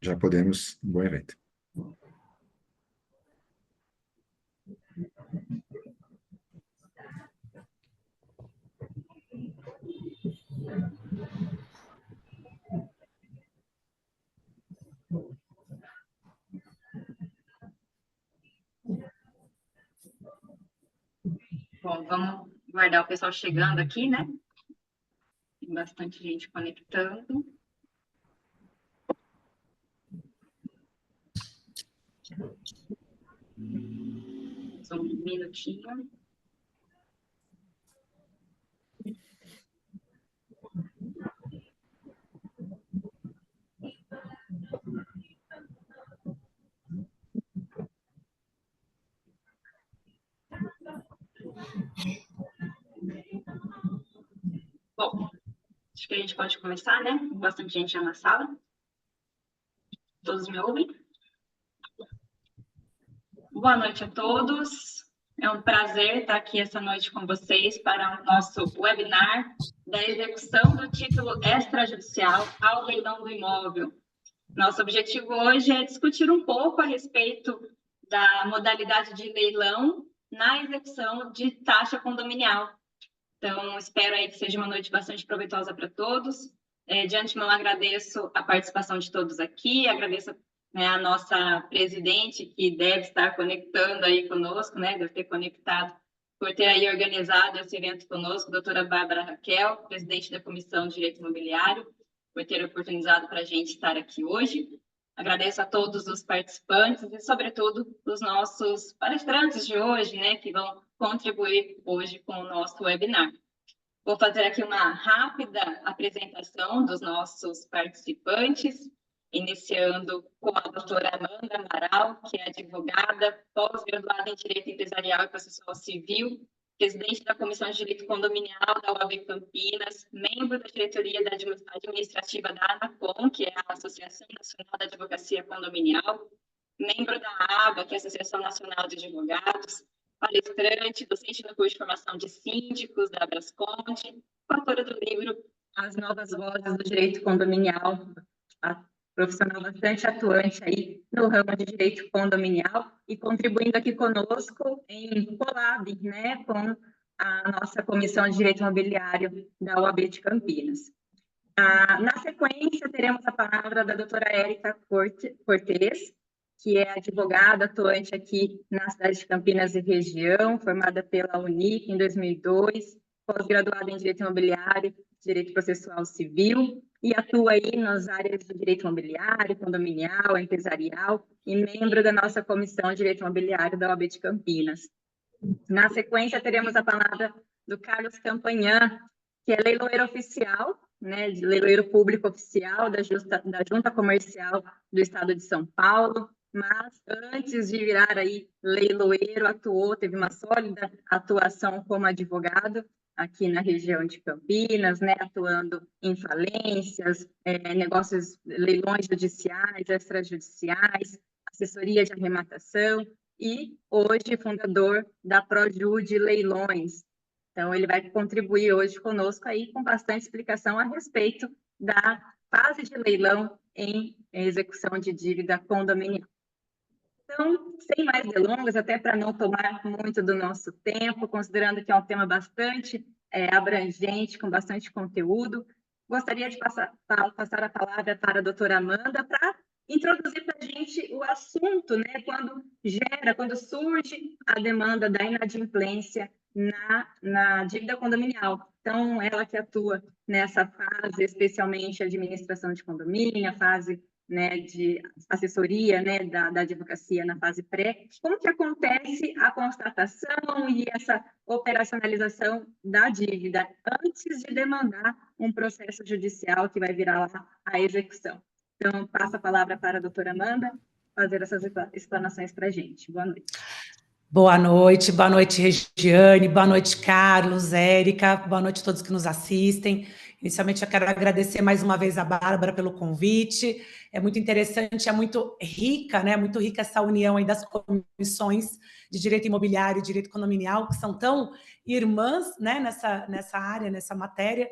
já podemos, bom evento. Bom, vamos guardar o pessoal chegando aqui, né? Tem bastante gente conectando. Só um minutinho. Bom, acho que a gente pode começar, né? Bastante gente já na sala. Todos me ouvem? Boa noite a todos. É um prazer estar aqui essa noite com vocês para o nosso webinar da execução do título extrajudicial ao leilão do imóvel. Nosso objetivo hoje é discutir um pouco a respeito da modalidade de leilão na execução de taxa condominial. Então, espero aí que seja uma noite bastante proveitosa para todos. De antemão, agradeço a participação de todos aqui, agradeço, né, a nossa presidente, que deve estar conectando aí conosco, né, deve ter conectado, por ter aí organizado esse evento conosco, doutora Bárbara Raquel, presidente da Comissão de Direito Imobiliário, por ter oportunizado para a gente estar aqui hoje. Agradeço a todos os participantes e, sobretudo, os nossos palestrantes de hoje, né, que vão contribuir hoje com o nosso webinar. Vou fazer aqui uma rápida apresentação dos nossos participantes, iniciando com a doutora Amanda Amaral, que é advogada, pós-graduada em Direito Empresarial e Processual Civil, presidente da Comissão de Direito Condominial da UAB Campinas, membro da diretoria da administrativa da ANACOM, que é a Associação Nacional da Advocacia Condominial, membro da ABA, que é a Associação Nacional de Advogados, palestrante, docente no curso de formação de síndicos da Abrasconde, autora do livro As Novas Vozes do Direito Condominial, a profissional bastante atuante aí no ramo de direito condominial e contribuindo aqui conosco em collab, né, com a nossa Comissão de Direito Imobiliário da UAB de Campinas. Na sequência, teremos a palavra da doutora Érica Cortez, que é advogada atuante aqui na cidade de Campinas e região, formada pela Unic em 2002, pós-graduada em Direito Imobiliário, Direito Processual Civil, e atua aí nas áreas de Direito Imobiliário, Condominial, Empresarial, e membro da nossa Comissão de Direito Imobiliário da OAB de Campinas. Na sequência, teremos a palavra do Carlos Campanhã, que é leiloeiro oficial, né, de leiloeiro público oficial da Junta Comercial do Estado de São Paulo, mas antes de virar aí leiloeiro, teve uma sólida atuação como advogado aqui na região de Campinas, né, atuando em falências, negócios, leilões judiciais, extrajudiciais, assessoria de arrematação e hoje fundador da Projude Leilões. Então, ele vai contribuir hoje conosco aí com bastante explicação a respeito da fase de leilão em execução de dívida condominial. Então, sem mais delongas, até para não tomar muito do nosso tempo, considerando que é um tema bastante abrangente, com bastante conteúdo, gostaria de passar a palavra para a doutora Amanda para introduzir para a gente o assunto, né, quando surge a demanda da inadimplência na dívida condominial. Então, ela que atua nessa fase, especialmente administração de condomínio, a fase, né, de assessoria, né, da advocacia na fase pré, como que acontece a constatação e essa operacionalização da dívida antes de demandar um processo judicial que vai virar lá a execução. Então, passo a palavra para a doutora Amanda fazer essas explanações para a gente. Boa noite. Boa noite, Regiane, boa noite, Carlos, Érica, boa noite a todos que nos assistem. Inicialmente, eu quero agradecer mais uma vez a Bárbara pelo convite. É muito interessante, é muito rica, né? Muito rica essa união aí das comissões de direito imobiliário e direito condominial, que são tão irmãs, né, nessa área, nessa matéria,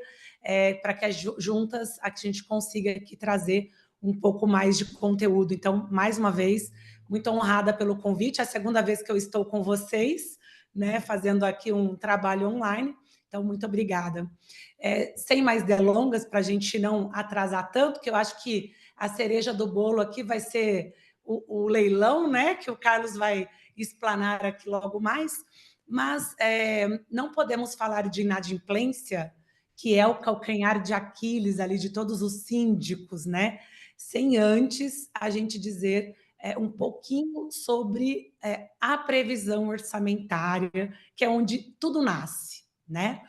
para que juntas a gente consiga aqui trazer um pouco mais de conteúdo. Então, mais uma vez, muito honrada pelo convite. É a segunda vez que eu estou com vocês, né, fazendo aqui um trabalho online. Então, muito obrigada. Sem mais delongas, para a gente não atrasar tanto, que eu acho que a cereja do bolo aqui vai ser o leilão, né, que o Carlos vai explanar aqui logo mais, mas não podemos falar de inadimplência, que é o calcanhar de Aquiles ali de todos os síndicos, né, sem antes a gente dizer um pouquinho sobre a previsão orçamentária, que é onde tudo nasce, né?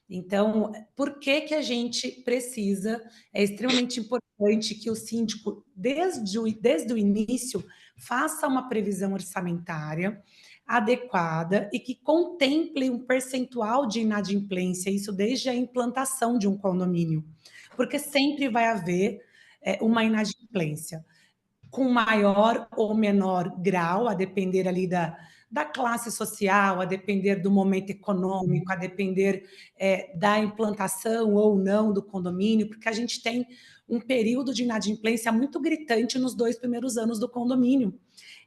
Então, por que a gente precisa, é extremamente importante que o síndico, desde o início, faça uma previsão orçamentária adequada e que contemple um percentual de inadimplência, isso desde a implantação de um condomínio, porque sempre vai haver uma inadimplência com maior ou menor grau, a depender ali da classe social, a depender do momento econômico, a depender da implantação ou não do condomínio, porque a gente tem um período de inadimplência muito gritante nos 2 primeiros anos do condomínio.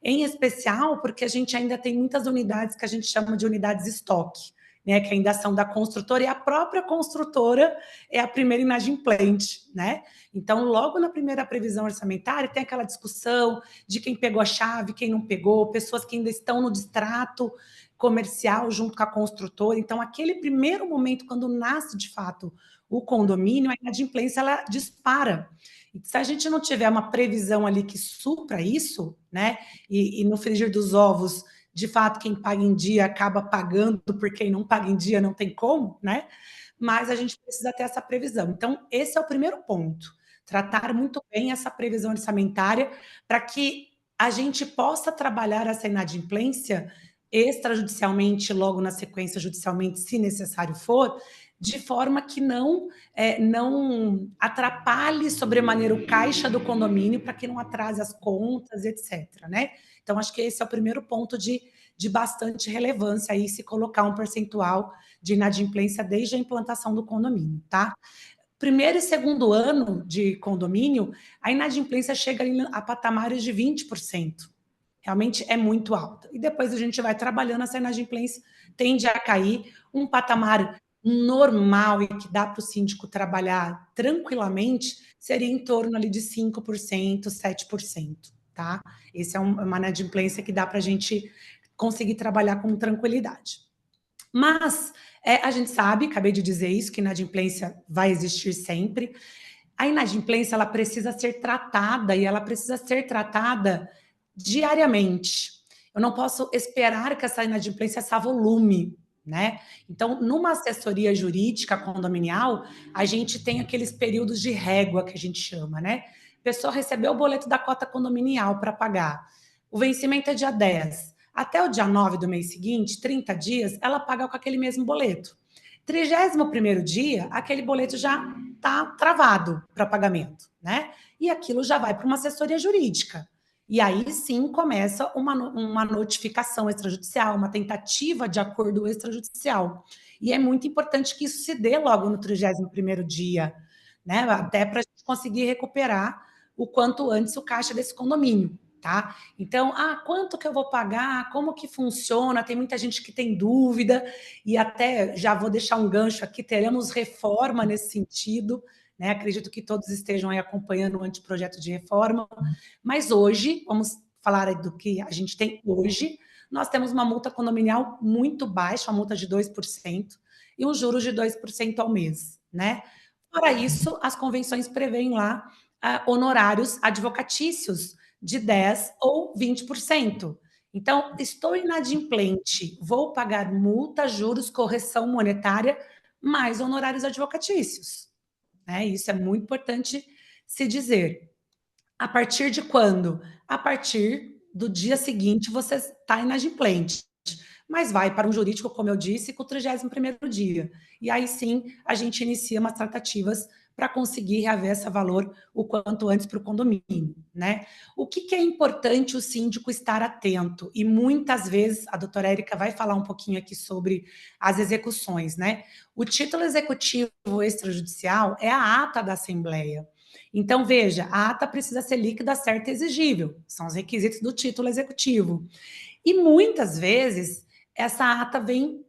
Em especial porque a gente ainda tem muitas unidades que a gente chama de unidades estoque, né, que ainda são da construtora, e a própria construtora é a primeira inadimplente, né? Então, logo na primeira previsão orçamentária, tem aquela discussão de quem pegou a chave, quem não pegou, pessoas que ainda estão no distrato comercial junto com a construtora. Então, aquele primeiro momento, quando nasce de fato o condomínio, a inadimplência ela dispara. E se a gente não tiver uma previsão ali que supra isso, né? E no frigir dos ovos, de fato, quem paga em dia acaba pagando, porque quem não paga em dia não tem como, né? Mas a gente precisa ter essa previsão. Então, esse é o primeiro ponto. Tratar muito bem essa previsão orçamentária para que a gente possa trabalhar essa inadimplência extrajudicialmente, logo na sequência, judicialmente, se necessário for, de forma que não atrapalhe sobremaneira o caixa do condomínio, para que não atrase as contas, etc. Né? Então, acho que esse é o primeiro ponto de bastante relevância aí, se colocar um percentual de inadimplência desde a implantação do condomínio, tá? Primeiro e segundo ano de condomínio, a inadimplência chega a patamares de 20%. Realmente é muito alta. E depois a gente vai trabalhando, essa inadimplência tende a cair. Um patamar normal e que dá para o síndico trabalhar tranquilamente seria em torno ali de 5%, 7%, tá? Esse é uma inadimplência que dá para a gente conseguir trabalhar com tranquilidade. Mas a gente sabe, acabei de dizer isso, que inadimplência vai existir sempre. A inadimplência ela precisa ser tratada, e ela precisa ser tratada diariamente. Eu não posso esperar que essa inadimplência se avolume, né? Então, numa assessoria jurídica condominial, a gente tem aqueles períodos de régua que a gente chama, né? A pessoa recebeu o boleto da cota condominial para pagar. O vencimento é dia 10. Até o dia 9 do mês seguinte, 30 dias, ela paga com aquele mesmo boleto. 31º dia, aquele boleto já está travado para pagamento, né? E aquilo já vai para uma assessoria jurídica. E aí sim começa uma notificação extrajudicial, uma tentativa de acordo extrajudicial. E é muito importante que isso se dê logo no 31º dia, né? Até para a gente conseguir recuperar o quanto antes o caixa desse condomínio. Tá? Então, quanto que eu vou pagar? Como que funciona? Tem muita gente que tem dúvida, e até já vou deixar um gancho aqui, teremos reforma nesse sentido, né? Acredito que todos estejam aí acompanhando o anteprojeto de reforma, mas hoje, vamos falar do que a gente tem hoje, nós temos uma multa condominial muito baixa, uma multa de 2%, e um juros de 2% ao mês, né? Fora isso, as convenções prevêem lá honorários advocatícios de 10% ou 20%. Então, estou inadimplente, vou pagar multa, juros, correção monetária, mais honorários advocatícios. Né? Isso é muito importante se dizer. A partir de quando? A partir do dia seguinte você está inadimplente. Mas vai para um jurídico, como eu disse, com o 31º dia. E aí sim, a gente inicia umas tratativas para conseguir reaver esse valor o quanto antes para o condomínio, né? O que é importante o síndico estar atento? E muitas vezes, a doutora Érica vai falar um pouquinho aqui sobre as execuções, né? O título executivo extrajudicial é a ata da Assembleia. Então, veja, a ata precisa ser líquida, certa e exigível, são os requisitos do título executivo. E muitas vezes, essa ata vem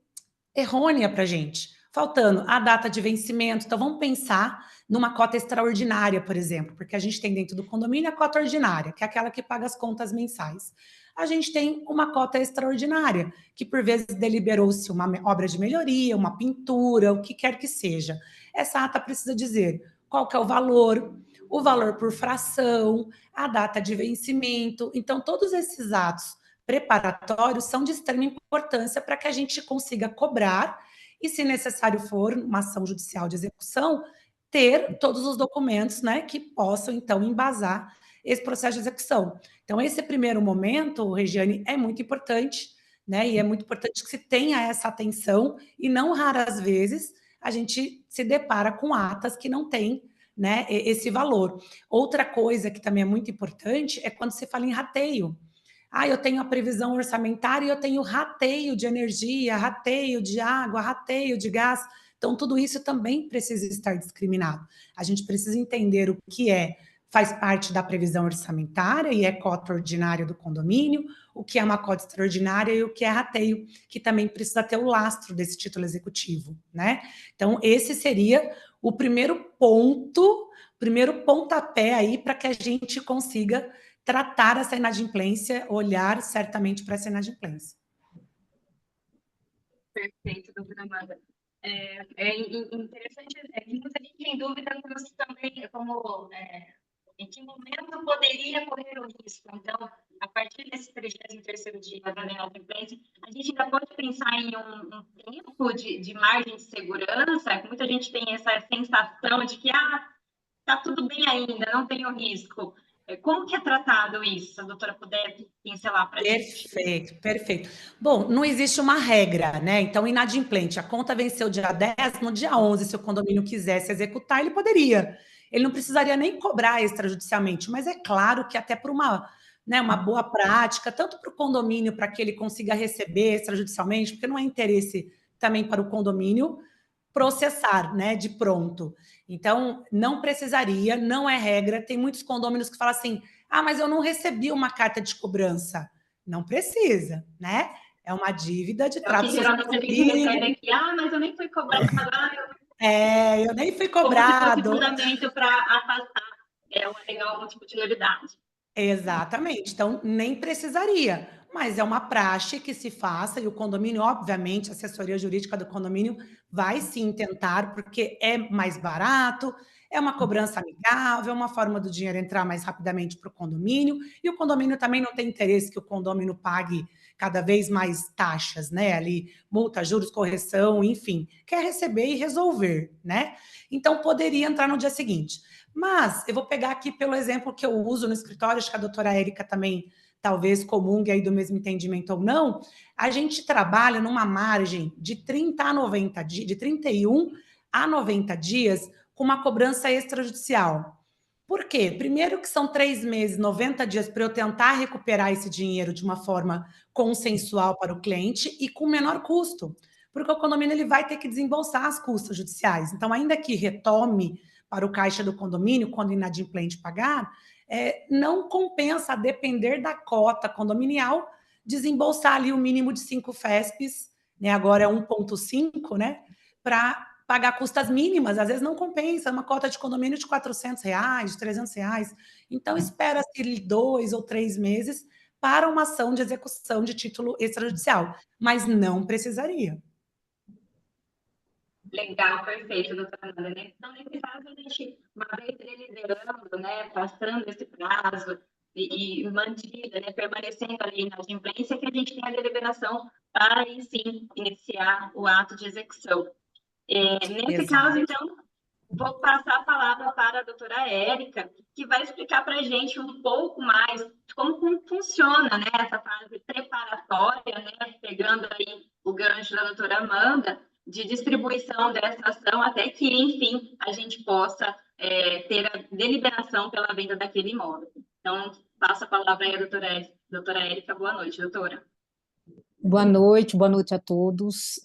errônea para a gente, faltando a data de vencimento. Então, vamos pensar numa cota extraordinária, por exemplo, porque a gente tem dentro do condomínio a cota ordinária, que é aquela que paga as contas mensais. A gente tem uma cota extraordinária, que por vezes deliberou-se uma obra de melhoria, uma pintura, o que quer que seja. Essa ata precisa dizer qual que é o valor por fração, a data de vencimento. Então, todos esses atos preparatórios são de extrema importância para que a gente consiga cobrar e, se necessário for, uma ação judicial de execução, ter todos os documentos, né, que possam, então, embasar esse processo de execução. Então, esse primeiro momento, Regiane, é muito importante, né, e é muito importante que se tenha essa atenção e não raras vezes a gente se depara com atas que não têm, né, esse valor. Outra coisa que também é muito importante é quando se fala em rateio. Eu tenho a previsão orçamentária e eu tenho rateio de energia, rateio de água, rateio de gás. Então, tudo isso também precisa estar discriminado. A gente precisa entender o que faz parte da previsão orçamentária e é cota ordinária do condomínio, o que é uma cota extraordinária e o que é rateio, que também precisa ter o lastro desse título executivo, né? Então, esse seria o primeiro ponto, primeiro pontapé aí para que a gente consiga tratar essa inadimplência, olhar certamente para essa inadimplência. Perfeito, doutora Amanda. Interessante, que muita gente tem dúvida também, em que momento poderia correr o risco. Então, a partir desse 33º dia da inadimplência, a gente ainda pode pensar em um tempo de margem de segurança, que muita gente tem essa sensação de que está tudo bem ainda, não tem o risco. Como que é tratado isso? Se a doutora puder pincelar para a gente. Perfeito. Bom, não existe uma regra, né? Então, inadimplente, a conta venceu dia 10, no dia 11, se o condomínio quisesse executar, ele poderia. Ele não precisaria nem cobrar extrajudicialmente, mas é claro que até por uma boa prática, tanto para o condomínio, para que ele consiga receber extrajudicialmente, porque não é interesse também para o condomínio processar, né, de pronto. Então, não precisaria, não é regra. Tem muitos condôminos que falam assim: mas eu não recebi uma carta de cobrança. Não precisa, né? É uma dívida de trato social. Geralmente a gente recebe aqui, mas eu nem fui cobrado. Eu nem fui cobrado. Como se fosse fundamento para afastar o alegar algum tipo de nulidade. Exatamente. Então, nem precisaria. Mas é uma praxe que se faça e o condomínio, obviamente, a assessoria jurídica do condomínio vai sim tentar, porque é mais barato, é uma cobrança amigável, é uma forma do dinheiro entrar mais rapidamente para o condomínio, e o condomínio também não tem interesse que o condomínio pague cada vez mais taxas, né? Ali, multa, juros, correção, enfim, quer receber e resolver, né? Então, poderia entrar no dia seguinte. Mas eu vou pegar aqui pelo exemplo que eu uso no escritório, acho que a doutora Érica também talvez comungue aí do mesmo entendimento ou não. A gente trabalha numa margem de 30 a 90 dias, de 31 a 90 dias com uma cobrança extrajudicial. Por quê? Primeiro que são 3 meses, 90 dias para eu tentar recuperar esse dinheiro de uma forma consensual para o cliente e com menor custo, porque o condomínio ele vai ter que desembolsar as custas judiciais. Então, ainda que retome para o caixa do condomínio, quando inadimplente pagar, não compensa, a depender da cota condominial, desembolsar ali o mínimo de 5 FESPs, né, agora é 1,5, né, para pagar custas mínimas, às vezes não compensa, uma cota de condomínio de R$400, de R$300. Então, espera-se 2 ou 3 meses para uma ação de execução de título extrajudicial, mas não precisaria. Legal, perfeito, doutora Amanda. Então, nesse caso, a gente, uma vez deliberando, né, passando esse prazo e mantida, né, permanecendo ali na inadimplência, que a gente tem a deliberação para, aí sim, iniciar o ato de execução. Nesse caso, então, vou passar a palavra para a doutora Érica, que vai explicar para a gente um pouco mais de como funciona, né, essa fase preparatória, né, pegando aí o gancho da doutora Amanda, de distribuição dessa ação até que, enfim, a gente possa ter a deliberação pela venda daquele imóvel. Então, passo a palavra aí à doutora Érica. Boa noite, doutora. Boa noite a todos.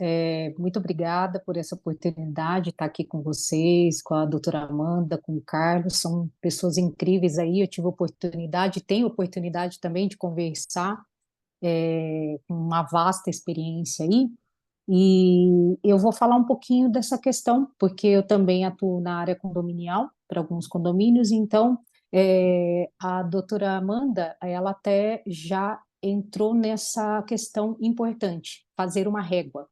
Muito obrigada por essa oportunidade de estar aqui com vocês, com a doutora Amanda, com o Carlos, são pessoas incríveis aí. Eu tive oportunidade, tenho oportunidade também de conversar, com uma vasta experiência aí, e eu vou falar um pouquinho dessa questão, porque eu também atuo na área condominial, para alguns condomínios, então a doutora Amanda, ela até já entrou nessa questão importante, fazer uma régua.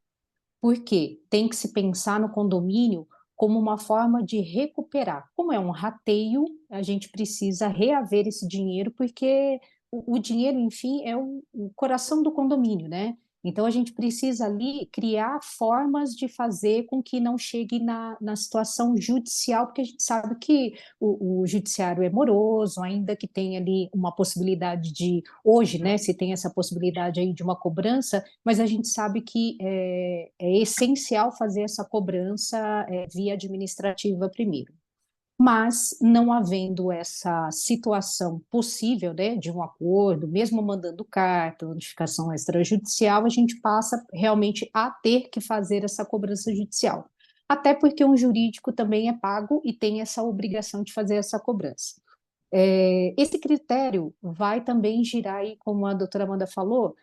Por quê? Tem que se pensar no condomínio como uma forma de recuperar. Como é um rateio, a gente precisa reaver esse dinheiro, porque o dinheiro, enfim, é o coração do condomínio, né? Então, a gente precisa ali criar formas de fazer com que não chegue na situação judicial, porque a gente sabe que o judiciário é moroso, ainda que tenha ali uma possibilidade de, hoje, né, se tem essa possibilidade aí de uma cobrança, mas a gente sabe que é essencial fazer essa cobrança via administrativa primeiro. Mas, não havendo essa situação possível, né, de um acordo, mesmo mandando carta, notificação extrajudicial, a gente passa realmente a ter que fazer essa cobrança judicial. Até porque um jurídico também é pago e tem essa obrigação de fazer essa cobrança. Esse critério vai também girar aí, como a doutora Amanda falou,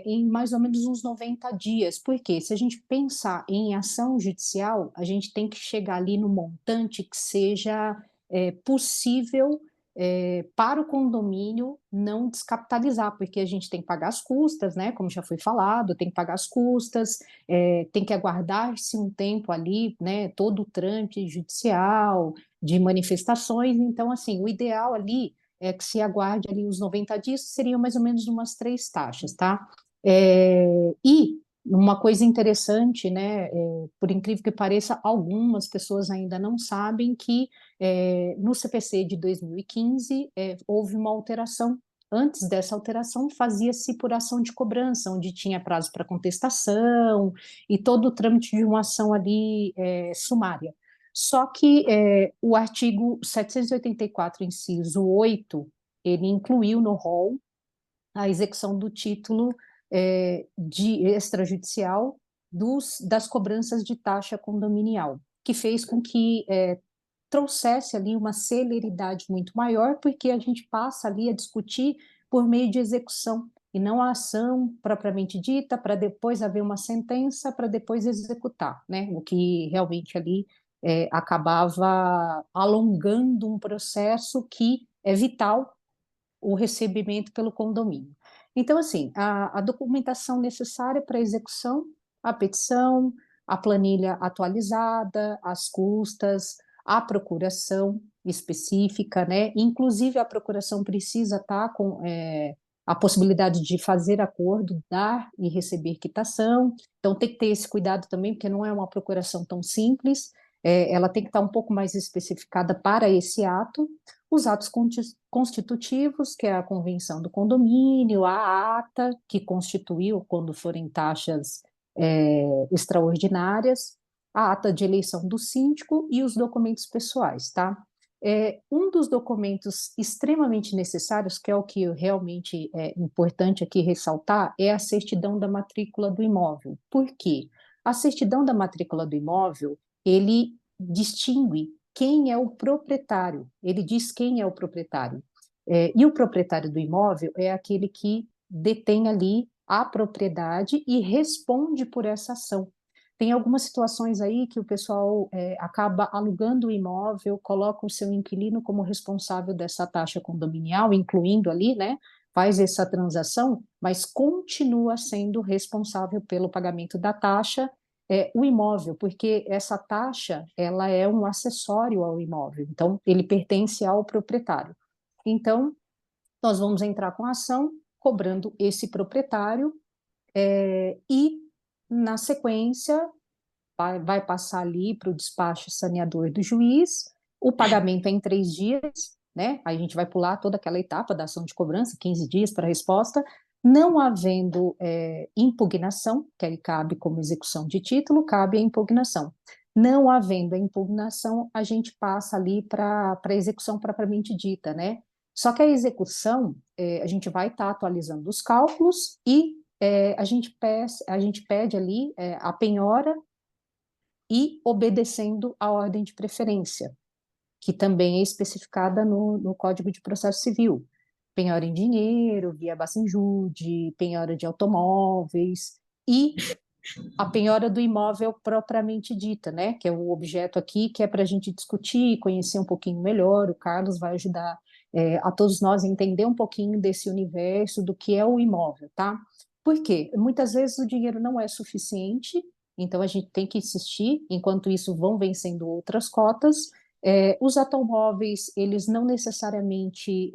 em mais ou menos uns 90 dias, porque se a gente pensar em ação judicial, a gente tem que chegar ali no montante que seja possível para o condomínio não descapitalizar, porque a gente tem que pagar as custas, né? Como já foi falado, tem que pagar as custas, tem que aguardar-se um tempo ali, né? Todo o trâmite judicial, de manifestações, então, assim, o ideal ali é que se aguarde ali os 90 dias, seriam mais ou menos umas 3 taxas, tá? E uma coisa interessante, né, por incrível que pareça, algumas pessoas ainda não sabem que no CPC de 2015 houve uma alteração. Antes dessa alteração, fazia-se por ação de cobrança, onde tinha prazo para contestação e todo o trâmite de uma ação ali sumária. Só que o artigo 784, inciso 8, ele incluiu no rol a execução do título de extrajudicial das cobranças de taxa condominial, que fez com que trouxesse ali uma celeridade muito maior, porque a gente passa ali a discutir por meio de execução, e não a ação propriamente dita, para depois haver uma sentença, para depois executar, né? O que realmente ali acabava alongando um processo que é vital, o recebimento pelo condomínio. Então, assim, a documentação necessária para a execução, a petição, a planilha atualizada, as custas, a procuração específica, né? Inclusive, a procuração precisa estar com a possibilidade de fazer acordo, dar e receber quitação. Então, tem que ter esse cuidado também, porque não é uma procuração tão simples, ela tem que estar um pouco mais especificada para esse ato. Os atos constitutivos, que é a convenção do condomínio, a ata, que constituiu quando forem taxas extraordinárias, a ata de eleição do síndico e os documentos pessoais, tá? Um dos documentos extremamente necessários, que é o que realmente é importante aqui ressaltar, é a certidão da matrícula do imóvel. Por quê? A certidão da matrícula do imóvel, ele distingue quem é o proprietário, ele diz quem é o proprietário. E o proprietário do imóvel é aquele que detém ali a propriedade e responde por essa ação. Tem algumas situações aí que o pessoal acaba alugando o imóvel, coloca o seu inquilino como responsável dessa taxa condominial, incluindo ali, né, faz essa transação, mas continua sendo responsável pelo pagamento da taxa o imóvel, porque essa taxa ela é um acessório ao imóvel, então ele pertence ao proprietário. Então, nós vamos entrar com a ação cobrando esse proprietário e, na sequência, vai passar ali para o despacho saneador do juiz, o pagamento é em 3 dias, né? Aí a gente vai pular toda aquela etapa da ação de cobrança, 15 dias para a resposta, não havendo impugnação, que aí cabe como execução de título, cabe a impugnação. Não havendo a impugnação, a gente passa ali para a execução propriamente dita, né? Só que a execução, a gente vai estar atualizando os cálculos e a gente pede ali a penhora e obedecendo a ordem de preferência, que também é especificada no Código de Processo Civil. Penhora em dinheiro, via Bacenjude, penhora de automóveis e a penhora do imóvel propriamente dita, né? Que é o objeto aqui, que é para a gente discutir, conhecer um pouquinho melhor. O Carlos vai ajudar a todos nós a entender um pouquinho desse universo, do que é o imóvel, tá? Por quê? Muitas vezes o dinheiro não é suficiente, então a gente tem que insistir, enquanto isso vão vencendo outras cotas. Os automóveis, eles não necessariamente,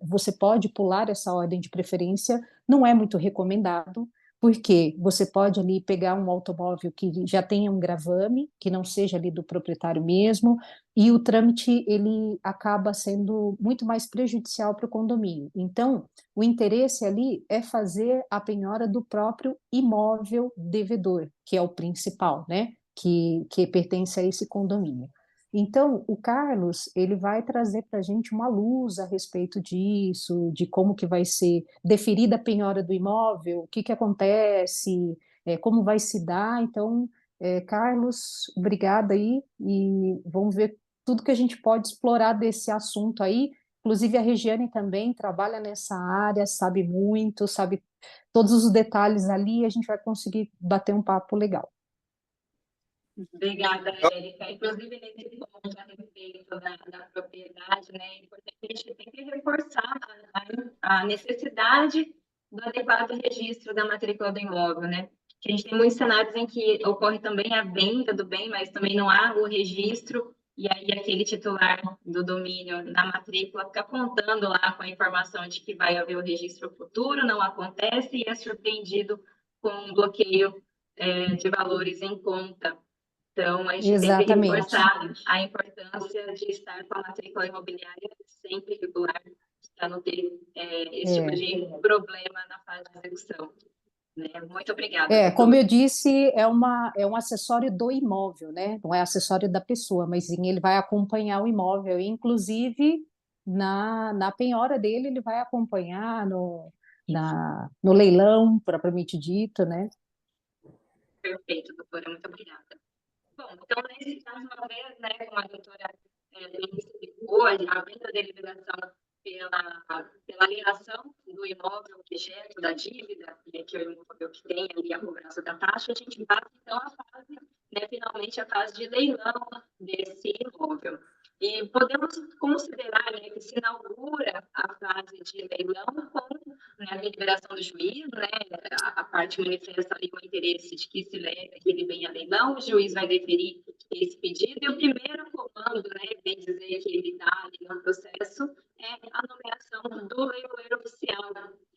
você pode pular essa ordem de preferência, não é muito recomendado, porque você pode ali pegar um automóvel que já tenha um gravame, que não seja ali do proprietário mesmo, e o trâmite ele acaba sendo muito mais prejudicial para o condomínio. Então, o interesse ali é fazer a penhora do próprio imóvel devedor, que é o principal, né? Que pertence a esse condomínio. Então, o Carlos, ele vai trazer para a gente uma luz a respeito disso, de como que vai ser deferida a penhora do imóvel, o que que acontece, como vai se dar. Então, Carlos, obrigada aí, e vamos ver tudo que a gente pode explorar desse assunto aí. Inclusive, a Regiane também trabalha nessa área, sabe muito, sabe todos os detalhes ali, e a gente vai conseguir bater um papo legal. Obrigada, Érica. Inclusive, nesse ponto a respeito da propriedade, né, é importante a gente sempre reforçar a necessidade do adequado registro da matrícula do imóvel, né? Que a gente tem muitos cenários em que ocorre também a venda do bem, mas também não há o registro, e aí aquele titular do domínio na matrícula fica contando lá com a informação de que vai haver o registro futuro, não acontece e é surpreendido com um bloqueio de valores em conta. Então, a gente tem que Exatamente. reforçar a importância de estar com a matrícula imobiliária sempre regular, para não ter esse tipo de problema na fase de execução. Né? Muito obrigada, Como doutora. eu disse, é um acessório do imóvel, né? Não é acessório da pessoa, mas sim, ele vai acompanhar o imóvel. Inclusive, na penhora dele, ele vai acompanhar no leilão, propriamente dito, né? Perfeito, doutora, muito obrigada. Bom, então, nesse caso, uma vez, né, como a doutora bem explicou, a venda da liberação pela alienação do imóvel objeto da dívida, que é o imóvel que tem ali a cobrança da taxa, a gente passa, então, a fase, né, finalmente, a fase de leilão desse imóvel. E podemos considerar, né, que se inaugura a fase de leilão com, né, a deliberação do juiz, né, a parte manifesta ali o interesse de que se leve aquele bem a leilão, o juiz vai deferir esse pedido, e o primeiro comando, né, bem dizer que ele dá ali no processo, é a nomeação do leiloeiro oficial.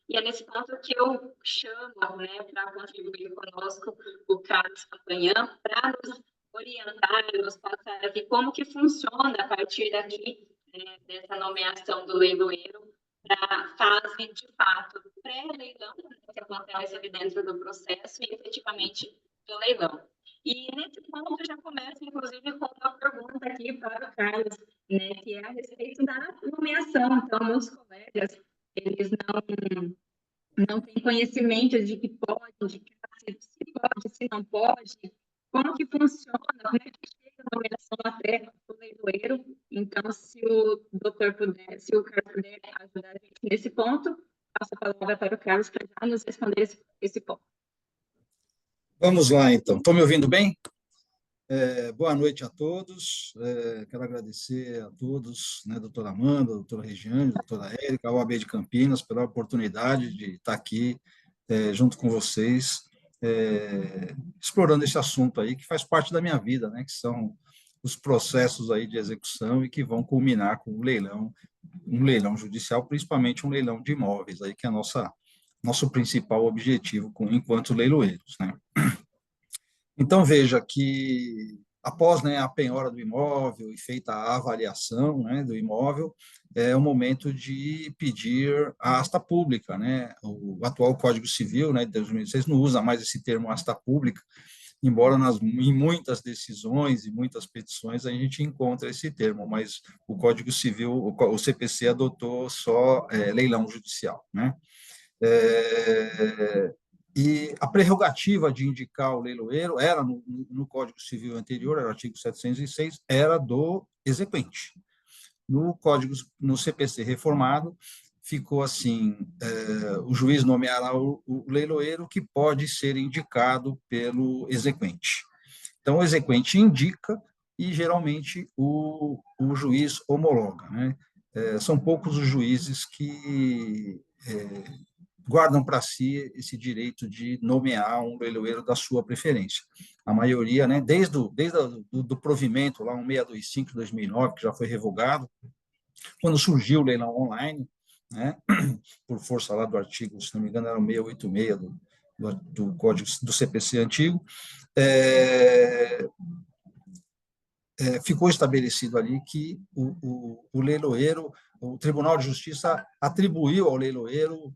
E é nesse ponto que eu chamo, né, para contribuir conosco o Carlos Campanhã, para nos orientar, nos passar aqui como que funciona a partir daqui, dessa nomeação do leiloeiro, para a fase, de fato, pré-leilão, que acontece ali dentro do processo, e efetivamente do leilão. E nesse ponto eu já começo, inclusive, com uma pergunta aqui para o Carlos, né, que é a respeito da nomeação. Então, muitos colegas, eles não têm conhecimento de que pode, de que se pode, se não pode, como que funciona, como é que chega a nomeação até o leiloeiro. Então, se o doutor puder, se o Carlos puder ajudar a gente nesse ponto, passo a palavra para o Carlos para já nos responder esse ponto. Vamos lá, então. Estão me ouvindo bem? Boa noite a todos. Quero agradecer a todos, né, doutora Amanda, doutora Regiane, doutora Érica, a OAB de Campinas, pela oportunidade de estar aqui junto com vocês, explorando esse assunto aí, que faz parte da minha vida, né, que são os processos aí de execução e que vão culminar com um leilão judicial, principalmente um leilão de imóveis, aí, que é nosso principal objetivo enquanto leiloeiros, né? Então, veja que, após, né, a penhora do imóvel e feita a avaliação, né, do imóvel, é o momento de pedir a asta pública, né? O atual Código Civil, né, de 2006 não usa mais esse termo asta pública, embora em muitas decisões e muitas petições a gente encontra esse termo, mas o Código Civil, o CPC adotou só leilão judicial, né? E a prerrogativa de indicar o leiloeiro era, no Código Civil anterior, era o artigo 706, era do exequente. No CPC reformado, ficou assim, o juiz nomeará o leiloeiro, que pode ser indicado pelo exequente. Então, o exequente indica e, geralmente, o juiz homologa, né? São poucos os juízes que guardam para si esse direito de nomear um leiloeiro da sua preferência. A maioria, né, desde do provimento, lá, 1625 de 2009, que já foi revogado, quando surgiu o leilão online, né, por força lá do artigo, se não me engano, era o 686 do Código do CPC antigo, ficou estabelecido ali que o leiloeiro, o Tribunal de Justiça atribuiu ao leiloeiro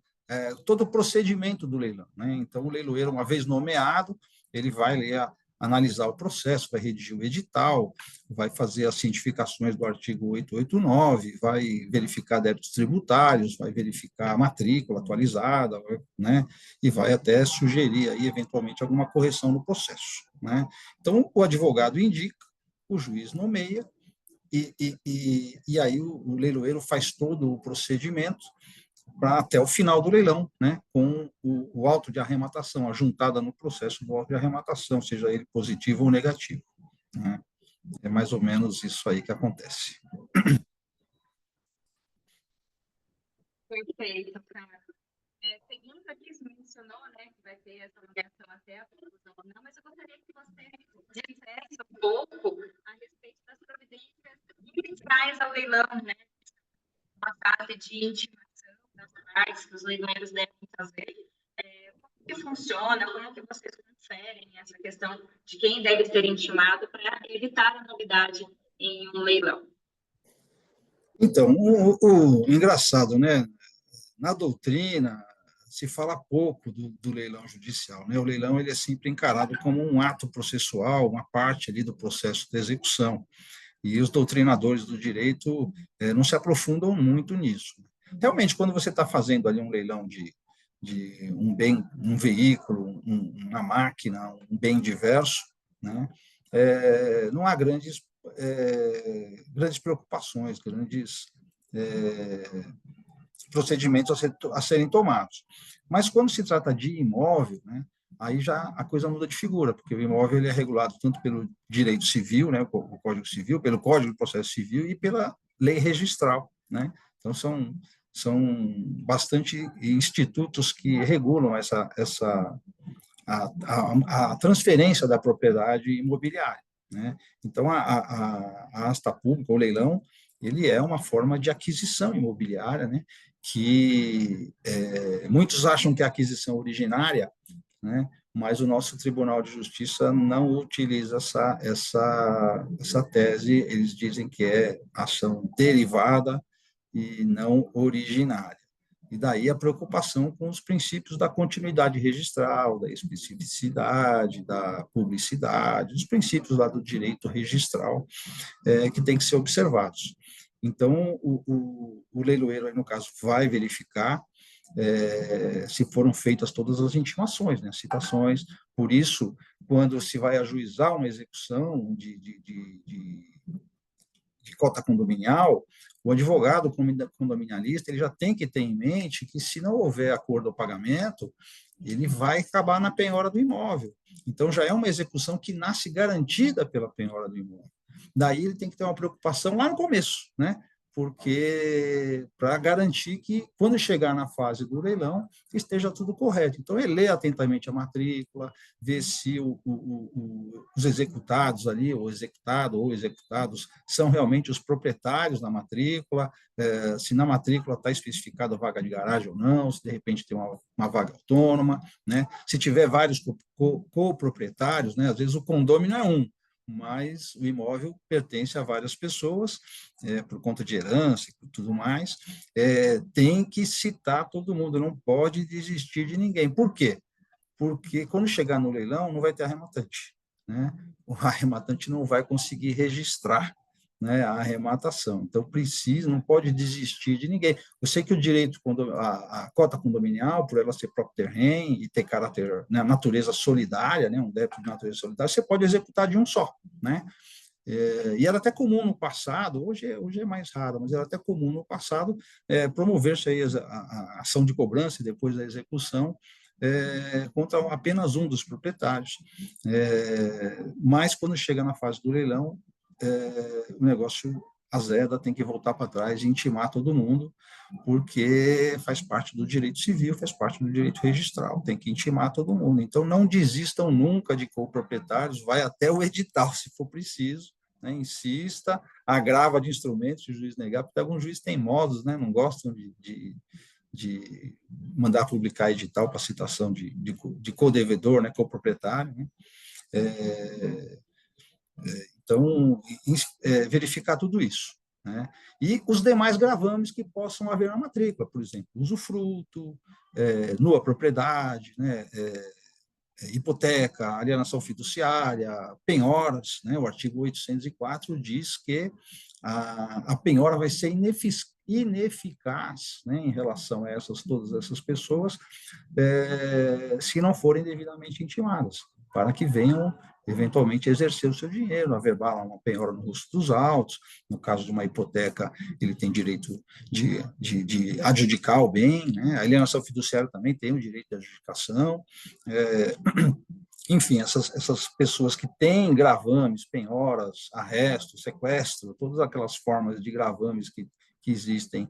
todo o procedimento do leilão, né? Então, o leiloeiro, uma vez nomeado, ele vai analisar o processo, vai redigir o edital, vai fazer as cientificações do artigo 889, vai verificar débitos tributários, vai verificar a matrícula atualizada, né? E vai até sugerir aí, eventualmente, alguma correção no processo, né? Então, o advogado indica, o juiz nomeia, e aí o leiloeiro faz todo o procedimento para até o final do leilão, né, com o auto de arrematação, a juntada no processo do auto de arrematação, seja ele positivo ou negativo, né? É mais ou menos isso aí que acontece. Perfeito, cara. Seguindo aqui, você mencionou, né, que vai ter essa ligação até a conclusão ou não, mas eu gostaria que você dissesse um pouco a respeito das providências iniciais ao leilão, né? Uma fase de intimação das partes que os leiloeiros devem fazer. Como que funciona? Como que vocês conferem essa questão de quem deve ser intimado para evitar a novidade em um leilão? Então, o engraçado, né? Na doutrina, se fala pouco do leilão judicial, né? O leilão, ele é sempre encarado como um ato processual, uma parte ali do processo de execução. E os doutrinadores do direito não se aprofundam muito nisso. Realmente, quando você está fazendo ali um leilão de um bem, um veículo, uma máquina, um bem diverso, né? Não há grandes preocupações, grandes procedimentos a serem tomados. Mas quando se trata de imóvel, né, aí já a coisa muda de figura, porque o imóvel ele é regulado tanto pelo direito civil, né, o Código Civil, pelo Código de Processo Civil e pela lei registral, né? Então são bastante institutos que regulam a transferência da propriedade imobiliária, né? Então a asta pública, o leilão, ele é uma forma de aquisição imobiliária, né? Que muitos acham que é aquisição originária, né? Mas o nosso Tribunal de Justiça não utiliza essa tese, eles dizem que é ação derivada e não originária. E daí a preocupação com os princípios da continuidade registral, da especificidade, da publicidade, os princípios lá do direito registral que tem que ser observados. Então, o leiloeiro, aí, no caso, vai verificar se foram feitas todas as intimações, né, citações. Por isso, quando se vai ajuizar uma execução de cota condominial, o advogado condominialista ele já tem que ter em mente que, se não houver acordo ao pagamento, ele vai acabar na penhora do imóvel. Então, já é uma execução que nasce garantida pela penhora do imóvel. Daí ele tem que ter uma preocupação lá no começo, né? Porque para garantir que, quando chegar na fase do leilão, esteja tudo correto. Então, ele lê atentamente a matrícula, vê se os executados ali, ou executado ou executados, são realmente os proprietários da matrícula, se na matrícula está especificada vaga de garagem ou não, se de repente tem uma vaga autônoma, né? Se tiver vários coproprietários, né? Às vezes o condômino é um, mas o imóvel pertence a várias pessoas, por conta de herança e tudo mais, tem que citar todo mundo, não pode desistir de ninguém. Por quê? Porque quando chegar no leilão, não vai ter arrematante, né? O arrematante não vai conseguir registrar, né, a arrematação. Então, não pode desistir de ninguém. Eu sei que o direito, a cota condominial, por ela ser próprio terreno e ter caráter, né, natureza solidária, né, um débito de natureza solidária, você pode executar de um só, né? E era até comum no passado, hoje é mais raro, mas era até comum no passado promover-se aí a ação de cobrança depois da execução contra apenas um dos proprietários. Mas quando chega na fase do leilão, o negócio azeda, tem que voltar para trás e intimar todo mundo, porque faz parte do direito civil, faz parte do direito registral, tem que intimar todo mundo. Então, não desistam nunca de coproprietários, vai até o edital, se for preciso, né? Insista, agrava de instrumentos, se o juiz negar, porque alguns juízes têm modos, né? Não gostam de mandar publicar edital para citação de codevedor, né? Coproprietário, né? Então, verificar tudo isso, né? E os demais gravames que possam haver na matrícula, por exemplo, usufruto, nua propriedade, né? Hipoteca, alienação fiduciária, penhoras, né? O artigo 804 diz que a penhora vai ser ineficaz, né, em relação a todas essas pessoas, se não forem devidamente intimadas, para que venham eventualmente exercer o seu dinheiro, averbar uma penhora no custo dos autos. No caso de uma hipoteca, ele tem direito de adjudicar o bem, né? A alienação fiduciária também tem o direito de adjudicação. Enfim, essas pessoas que têm gravames, penhoras, arresto, sequestro, todas aquelas formas de gravames que existem,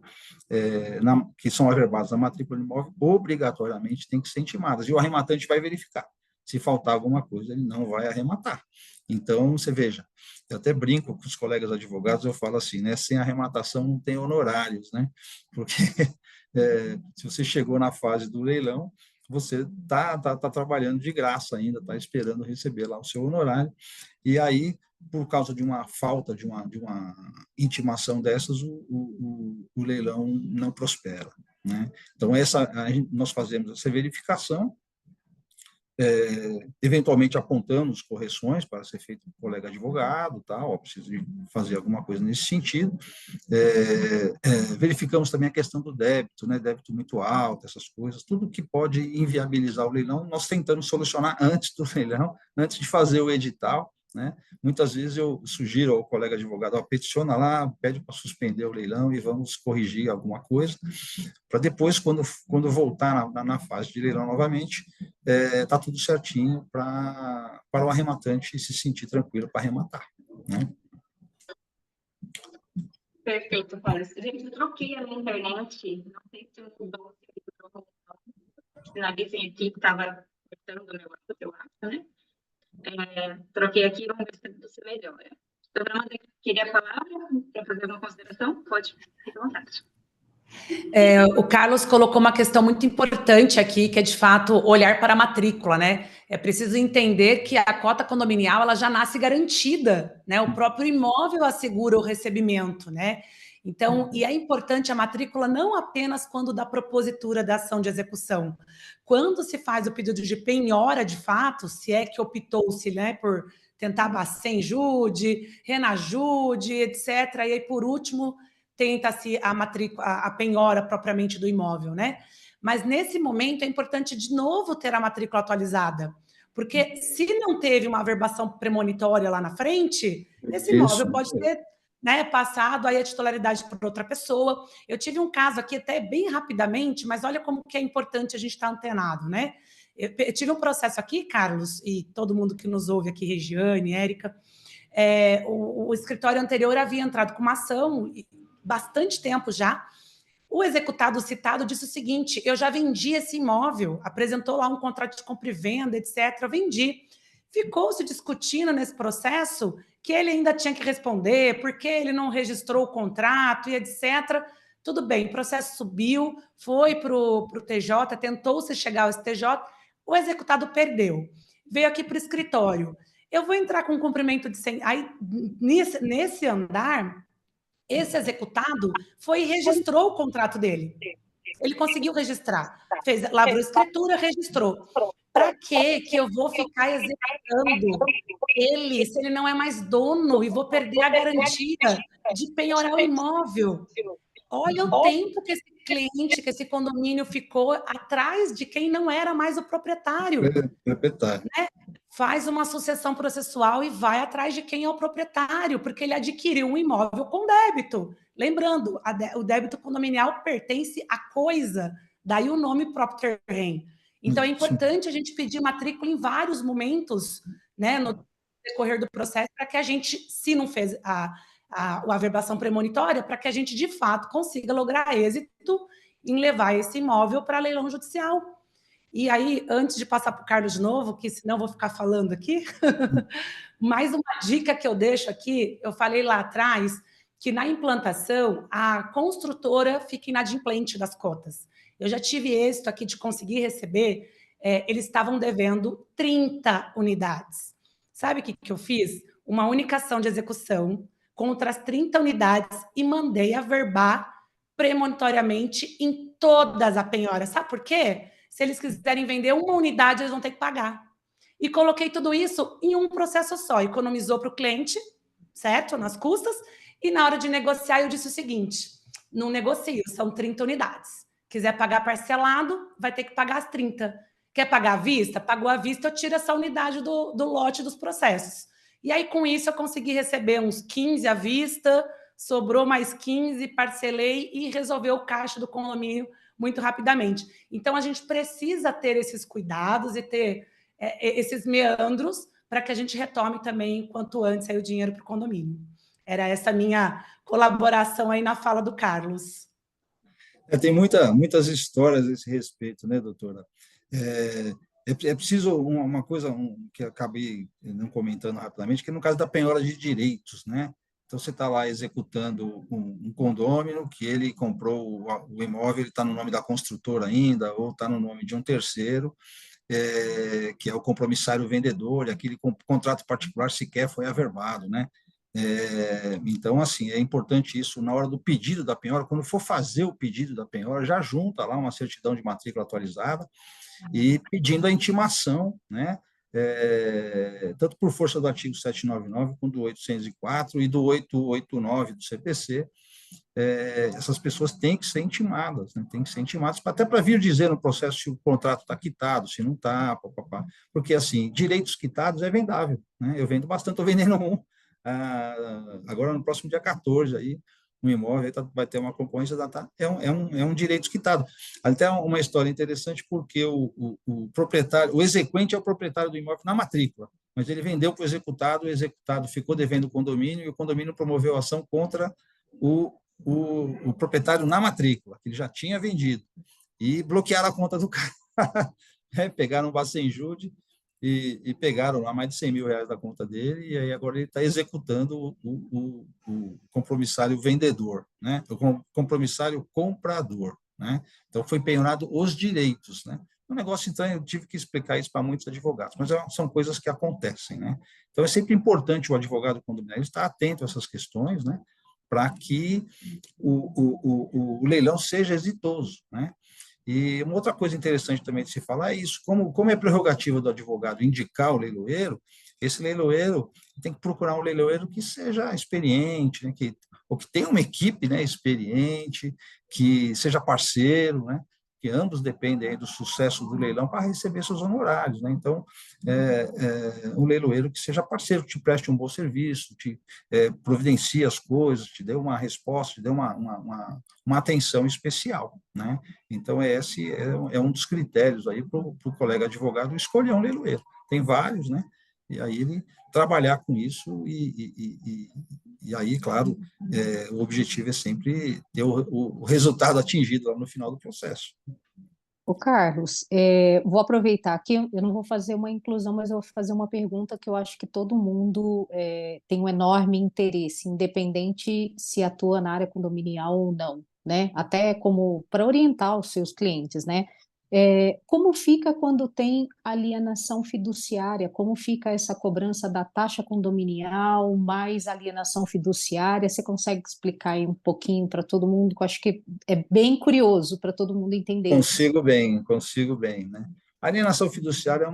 que são averbadas na matrícula do imóvel, obrigatoriamente têm que ser intimadas. E o arrematante vai verificar. Se faltar alguma coisa, ele não vai arrematar. Então, você veja, eu até brinco com os colegas advogados, eu falo assim, né, sem arrematação não tem honorários, né? Porque se você chegou na fase do leilão, você tá trabalhando de graça ainda, está esperando receber lá o seu honorário, e aí, por causa de uma falta de uma intimação dessas, o leilão não prospera, né? Então, nós fazemos essa verificação, eventualmente apontamos correções para ser feito com um colega advogado, tal, preciso de fazer alguma coisa nesse sentido. Verificamos também a questão do débito, né, débito muito alto, essas coisas, tudo que pode inviabilizar o leilão, nós tentamos solucionar antes do leilão, antes de fazer o edital, né? Muitas vezes eu sugiro ao colega advogado, peticiona lá, pede para suspender o leilão e vamos corrigir alguma coisa, para depois, quando voltar na fase de leilão novamente, tá tudo certinho para o arrematante se sentir tranquilo para arrematar, né? Perfeito, Carlos. Gente, eu troquei na internet, não sei se mudou, finalizem aqui, que estava cortando o negócio, eu acho, né? Troquei aqui, vamos ver se melhora. Doutora Amanda, queria a palavra para fazer alguma consideração? Pode, fique à vontade. O Carlos colocou uma questão muito importante aqui, que é, de fato, olhar para a matrícula, né? É preciso entender que a cota condominial, ela já nasce garantida, né? O próprio imóvel assegura o recebimento, né? Então, e é importante a matrícula não apenas quando dá propositura da ação de execução. Quando se faz o pedido de penhora, de fato, se é que optou-se, né, por tentar Bacen Jude, Renajude, etc. E aí, por último, tenta-se a penhora propriamente do imóvel, né? Mas nesse momento é importante de novo ter a matrícula atualizada, porque se não teve uma averbação premonitória lá na frente, esse imóvel pode ter, né, passado aí a titularidade para outra pessoa. Eu tive um caso aqui até bem rapidamente, mas olha como que é importante a gente estar antenado, né? Eu tive um processo aqui, Carlos, e todo mundo que nos ouve aqui, Regiane, Érica, o escritório anterior havia entrado com uma ação bastante tempo já. O executado citado disse o seguinte: eu já vendi esse imóvel, apresentou lá um contrato de compra e venda, etc. Eu vendi. Ficou-se discutindo nesse processo que ele ainda tinha que responder, porque ele não registrou o contrato e etc. Tudo bem, o processo subiu, foi para o TJ, tentou-se chegar ao STJ, o executado perdeu. Veio aqui para o escritório. Eu vou entrar com um cumprimento de... Aí, nesse andar, esse executado foi e registrou o contrato dele. Ele conseguiu registrar. Lavrou escritura, registrou. Para que eu vou ficar executando ele, se ele não é mais dono e vou perder a garantia de penhorar o imóvel? Olha o tempo que esse cliente, que esse condomínio ficou atrás de quem não era mais o proprietário. Proprietário. Né? Faz uma sucessão processual e vai atrás de quem é o proprietário, porque ele adquiriu um imóvel com débito. Lembrando, o débito condominial pertence à coisa, daí o nome próprio terreno. Então, é importante a gente pedir matrícula em vários momentos, né, no decorrer do processo, para que a gente, se não fez a averbação premonitória, para que a gente, de fato, consiga lograr êxito em levar esse imóvel para leilão judicial. E aí, antes de passar para o Carlos de novo, que senão eu vou ficar falando aqui, mais uma dica que eu deixo aqui, eu falei lá atrás, que na implantação, a construtora fica inadimplente das cotas. Eu já tive êxito aqui de conseguir receber, eles estavam devendo 30 unidades. Sabe o que eu fiz? Uma única ação de execução contra as 30 unidades e mandei averbar premonitoriamente em todas as penhoras. Sabe por quê? Se eles quiserem vender uma unidade, eles vão ter que pagar. E coloquei tudo isso em um processo só. Economizou para o cliente, certo? Nas custas. E na hora de negociar, eu disse o seguinte: não negocio, são 30 unidades. Quiser pagar parcelado, vai ter que pagar as 30. Quer pagar à vista? Pagou à vista, eu tiro essa unidade do lote dos processos. E aí, com isso, eu consegui receber uns 15 à vista, sobrou mais 15, parcelei e resolveu o caixa do condomínio muito rapidamente. Então, a gente precisa ter esses cuidados e ter esses meandros para que a gente retome também, quanto antes, aí, o dinheiro para o condomínio. Era essa minha colaboração aí na fala do Carlos. Tem muitas histórias a esse respeito, né, doutora? É preciso uma coisa que eu acabei não comentando rapidamente, que é no caso da penhora de direitos, né? Então, você está lá executando um condômino que ele comprou o imóvel, ele está no nome da construtora ainda, ou está no nome de um terceiro, que é o compromissário vendedor, e aquele contrato particular sequer foi averbado, né? Então, assim, é importante isso na hora do pedido da penhora, quando for fazer o pedido da penhora, já junta lá uma certidão de matrícula atualizada e pedindo a intimação, né? Tanto por força do artigo 799, quanto do 804 e do 889 do CPC, essas pessoas têm que ser intimadas, né? Têm que ser intimadas, até para vir dizer no processo se o contrato está quitado, se não está, porque, assim, direitos quitados é vendável, né? Eu vendo bastante, estou vendendo agora no próximo dia 14, aí, um imóvel vai ter uma concorrência, é um direito quitado. Até uma história interessante, porque o proprietário, o exequente é o proprietário do imóvel na matrícula, mas ele vendeu para o executado ficou devendo o condomínio, e o condomínio promoveu ação contra o proprietário na matrícula, que ele já tinha vendido, e bloquearam a conta do cara. Pegaram um Bacenjude e pegaram lá mais de 100 mil reais da conta dele, e aí agora ele está executando o compromissário vendedor, né? O compromissário comprador, né? Então, foi penhorado os direitos, né? O negócio, então, eu tive que explicar isso para muitos advogados, mas são coisas que acontecem, né? Então, é sempre importante o advogado condominial estar atento a essas questões, né? Para que o leilão seja exitoso, né? E uma outra coisa interessante também de se falar é isso, como é prerrogativa do advogado indicar o leiloeiro, esse leiloeiro tem que procurar um leiloeiro que seja experiente, né, ou que tenha uma equipe, né, experiente, que seja parceiro, né, que ambos dependem aí do sucesso do leilão para receber seus honorários, né? Então, um leiloeiro que seja parceiro, que te preste um bom serviço, te providencie as coisas, te dê uma resposta, te dê uma atenção especial, né? Então, esse é um dos critérios aí para o colega advogado escolher um leiloeiro. Tem vários, né? E aí ele trabalhar com isso e aí, claro, o objetivo é sempre ter o resultado atingido lá no final do processo. Ô Carlos, vou aproveitar aqui, eu não vou fazer uma inclusão, mas eu vou fazer uma pergunta que eu acho que todo mundo tem um enorme interesse, independente se atua na área condominial ou não, né? Até como para orientar os seus clientes, né? Como fica quando tem alienação fiduciária? Como fica essa cobrança da taxa condominial mais alienação fiduciária? Você consegue explicar aí um pouquinho para todo mundo? Que eu acho que é bem curioso para todo mundo entender. Consigo bem, né? A alienação fiduciária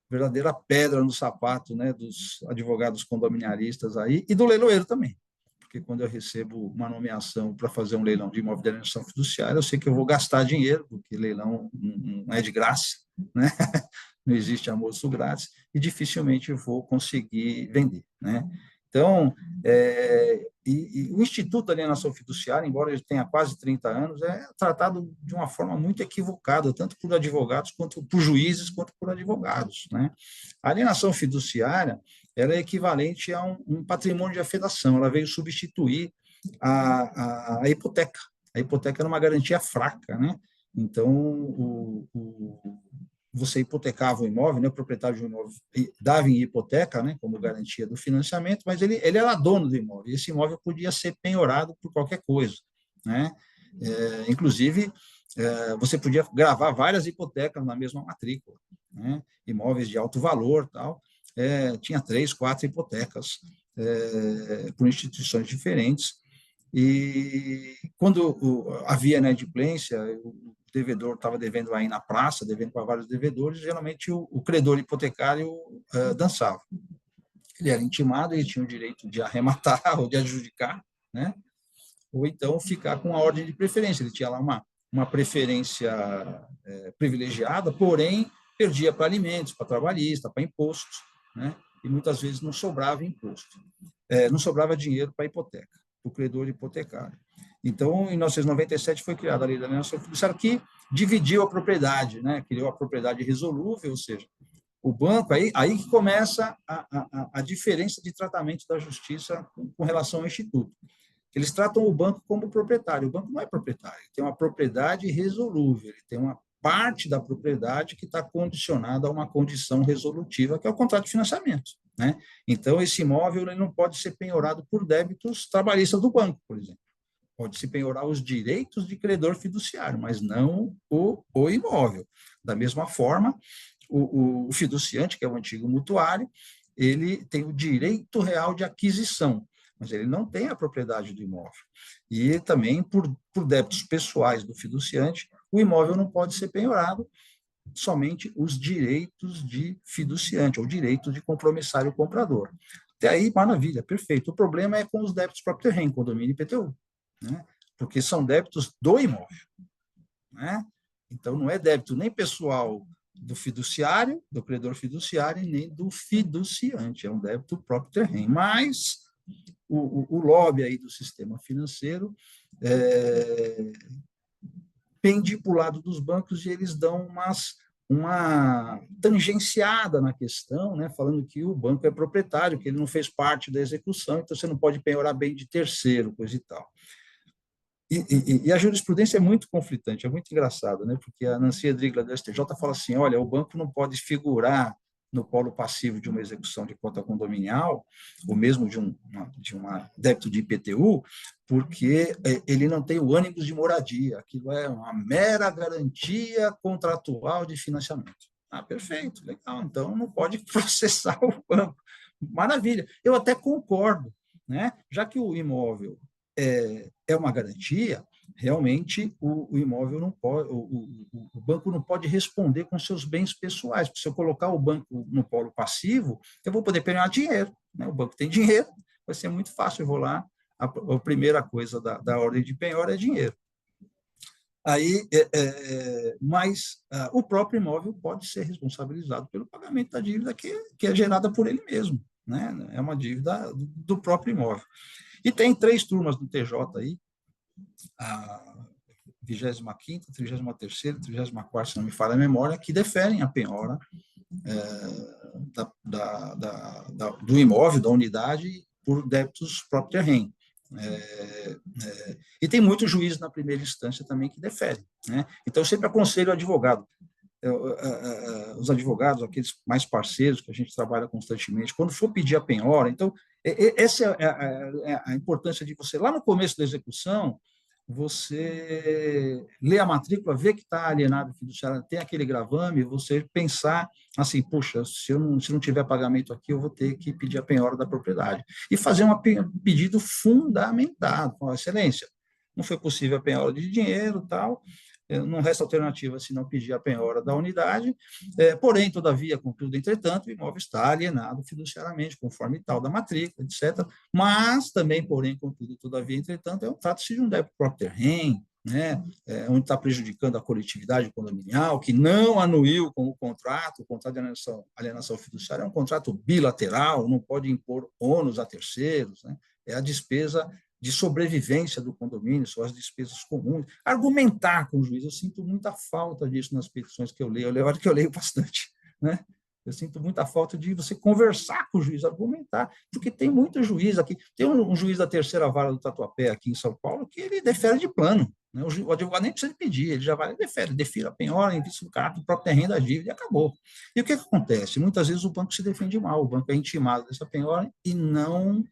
verdadeira pedra no sapato, né, dos advogados condominialistas aí, e do leiloeiro também. Porque quando eu recebo uma nomeação para fazer um leilão de imóvel de alienação fiduciária, eu sei que eu vou gastar dinheiro, porque leilão não é de graça, né? Não existe almoço grátis, e dificilmente eu vou conseguir vender, né? Então, o Instituto de Alienação Fiduciária, embora ele tenha quase 30 anos, é tratado de uma forma muito equivocada, tanto por advogados, quanto por juízes, quanto por advogados, né? A alienação fiduciária, ela é equivalente a um patrimônio de afetação, ela veio substituir a hipoteca. A hipoteca era uma garantia fraca, né? Então, você hipotecava o imóvel, né, o proprietário de um imóvel dava em hipoteca, né, como garantia do financiamento, mas ele era dono do imóvel, e esse imóvel podia ser penhorado por qualquer coisa, né? Inclusive, você podia gravar várias hipotecas na mesma matrícula, né? Imóveis de alto valor, tal, tinha 3, 4 hipotecas por instituições diferentes, e quando havia inadimplência, o devedor estava devendo aí na praça, devendo para vários devedores, geralmente o credor hipotecário dançava. Ele era intimado, ele tinha o direito de arrematar ou de adjudicar, né? Ou então ficar com a ordem de preferência. Ele tinha lá uma preferência privilegiada, porém perdia para alimentos, para trabalhista, para impostos, né? E muitas vezes não sobrava imposto, não sobrava dinheiro para hipoteca, para o credor hipotecário. Então, em 1997, foi criada a Lei da Alienação Fiduciária, que dividiu a propriedade, né? Criou a propriedade resolúvel, ou seja, o banco, aí que começa a diferença de tratamento da justiça com relação ao Instituto. Eles tratam o banco como proprietário. O banco não é proprietário, ele tem uma propriedade resolúvel, ele tem uma parte da propriedade que está condicionada a uma condição resolutiva, que é o contrato de financiamento, né? Então, esse imóvel ele não pode ser penhorado por débitos trabalhistas do banco, por exemplo. Pode-se penhorar os direitos de credor fiduciário, mas não o imóvel. Da mesma forma, o fiduciante, que é o antigo mutuário, ele tem o direito real de aquisição, mas ele não tem a propriedade do imóvel. E também, por débitos pessoais do fiduciante, o imóvel não pode ser penhorado, somente os direitos de fiduciante, ou direitos de compromissário comprador. Até aí, maravilha, perfeito. O problema é com os débitos próprio terreno, condomínio e IPTU, né? Porque são débitos do imóvel, né? Então, não é débito nem pessoal do fiduciário, do credor fiduciário, nem do fiduciante, é um débito próprio terreno. Mas o lobby aí do sistema financeiro pende para o lado dos bancos e eles dão uma tangenciada na questão, né, falando que o banco é proprietário, que ele não fez parte da execução, então você não pode penhorar bem de terceiro, coisa e tal. E a jurisprudência é muito conflitante, é muito engraçado, né? Porque a Nancy Edrigla do STJ fala assim, olha, o banco não pode figurar no polo passivo de uma execução de conta condominial, ou mesmo de uma débito de IPTU, porque ele não tem o ânimo de moradia, aquilo é uma mera garantia contratual de financiamento. Ah, perfeito, legal, então não pode processar o banco. Maravilha, eu até concordo, né? Já que o imóvel é uma garantia, realmente o imóvel não pode, o banco não pode responder com seus bens pessoais. Se eu colocar o banco no polo passivo, eu vou poder pegar dinheiro, né? O banco tem dinheiro, vai ser muito fácil, eu vou lá, a primeira coisa da ordem de penhora é dinheiro. Aí, mas o próprio imóvel pode ser responsabilizado pelo pagamento da dívida que é gerada por ele mesmo, né? É uma dívida do próprio imóvel. E tem 3 turmas do TJ aí, a 25ª, 33ª, 34ª, se não me falha a memória, que deferem a penhora do imóvel, da unidade, por débitos próprio terreno. E tem muitos juízes na primeira instância também que deferem, né? Então, eu sempre aconselho o advogado, os advogados, aqueles mais parceiros que a gente trabalha constantemente, quando for pedir a penhora, então, essa é a importância de você, lá no começo da execução, você lê a matrícula, vê que está alienado fiduciário, tem aquele gravame, você pensar assim, puxa, se não tiver pagamento aqui, eu vou ter que pedir a penhora da propriedade. E fazer um pedido fundamentado, com excelência. Não foi possível a penhora de dinheiro, tal, não resta alternativa se não pedir a penhora da unidade, porém, todavia, contudo, entretanto, o imóvel está alienado fiduciariamente, conforme tal da matrícula, etc. Mas também, porém, contudo, todavia, entretanto, trata-se de um débito próprio terreno, né, onde está prejudicando a coletividade condominial, que não anuiu com o contrato de alienação fiduciária é um contrato bilateral, não pode impor ônus a terceiros, né, é a despesa de sobrevivência do condomínio, são as despesas comuns. Argumentar com o juiz, eu sinto muita falta disso nas petições que eu leio, que eu leio bastante, né? Eu sinto muita falta de você conversar com o juiz, argumentar, porque tem muito juiz aqui. Tem um juiz da terceira vara do Tatuapé, aqui em São Paulo, que ele defere de plano, né? O advogado nem precisa pedir, ele já vai e defere a penhora, em vista do caráter do próprio terreno da dívida e acabou. E o que acontece? Muitas vezes o banco se defende mal, o banco é intimado dessa penhora e não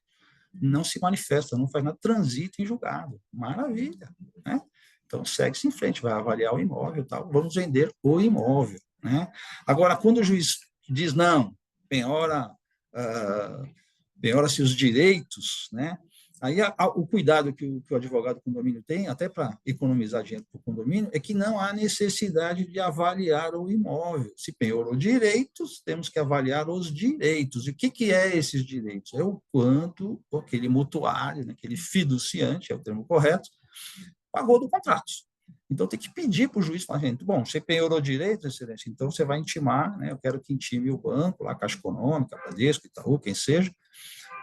se manifesta, não faz nada, transita em julgado. Maravilha, né? Então, segue-se em frente, vai avaliar o imóvel, tal, vamos vender o imóvel, né? Agora, quando o juiz diz, não, penhora-se os direitos, né? Aí o cuidado que o advogado do condomínio tem, até para economizar dinheiro para o condomínio, é que não há necessidade de avaliar o imóvel. Se penhorou direitos, temos que avaliar os direitos. E o que é esses direitos? É o quanto aquele mutuário, né, aquele fiduciante, é o termo correto, pagou do contrato. Então, tem que pedir para o juiz, falar, gente, bom, você penhorou direito, excelência, então você vai intimar, né, eu quero que intime o banco, lá, Caixa Econômica, Bradesco, Itaú, quem seja,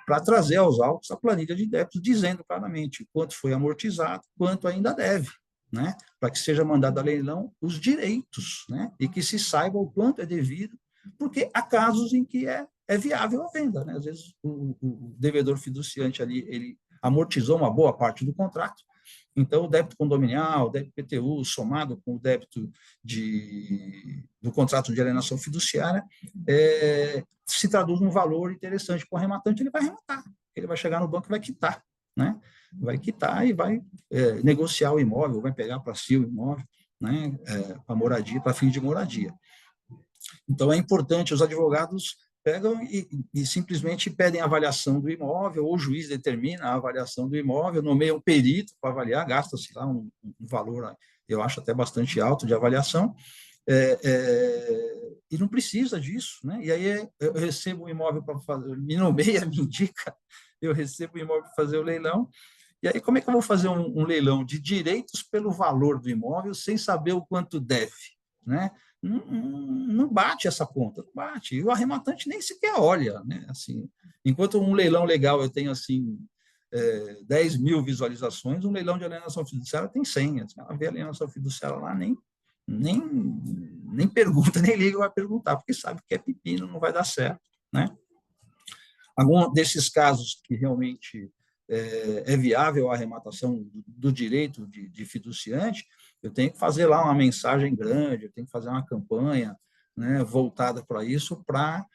para trazer aos autos a planilha de débitos, dizendo claramente quanto foi amortizado, quanto ainda deve, né? Para que seja mandado a leilão os direitos, né? E que se saiba o quanto é devido, porque há casos em que é viável a venda, né? Às vezes o devedor fiduciante ali, ele amortizou uma boa parte do contrato, então o débito condominial, o débito PTU, somado com o débito do contrato de alienação fiduciária, se traduz num valor interessante para o arrematante, ele vai arrematar, ele vai chegar no banco e vai quitar, né? Vai quitar e vai negociar o imóvel, vai pegar para si o imóvel, né? Para moradia, para fins de moradia. Então, é importante, os advogados pegam e simplesmente pedem a avaliação do imóvel, ou o juiz determina a avaliação do imóvel, nomeia um perito para avaliar, gasta-se lá um valor, eu acho até bastante alto de avaliação, e não precisa disso, né? E aí eu recebo um imóvel para fazer, me nomeia, me indica, eu recebo um imóvel para fazer o leilão, e aí como é que eu vou fazer um leilão de direitos pelo valor do imóvel sem saber o quanto deve, né? Não bate essa conta, não bate. E o arrematante nem sequer olha, né? Assim, enquanto um leilão legal eu tenho assim 10 mil visualizações, um leilão de alienação fiduciária tem 100. Ela vê a alienação fiduciária lá, nem pergunta, nem liga, vai perguntar, porque sabe que é pepino, não vai dar certo, né? Algum desses casos que realmente é viável a arrematação do direito de fiduciante, eu tenho que fazer lá uma mensagem grande, eu tenho que fazer uma campanha, né, voltada para isso, para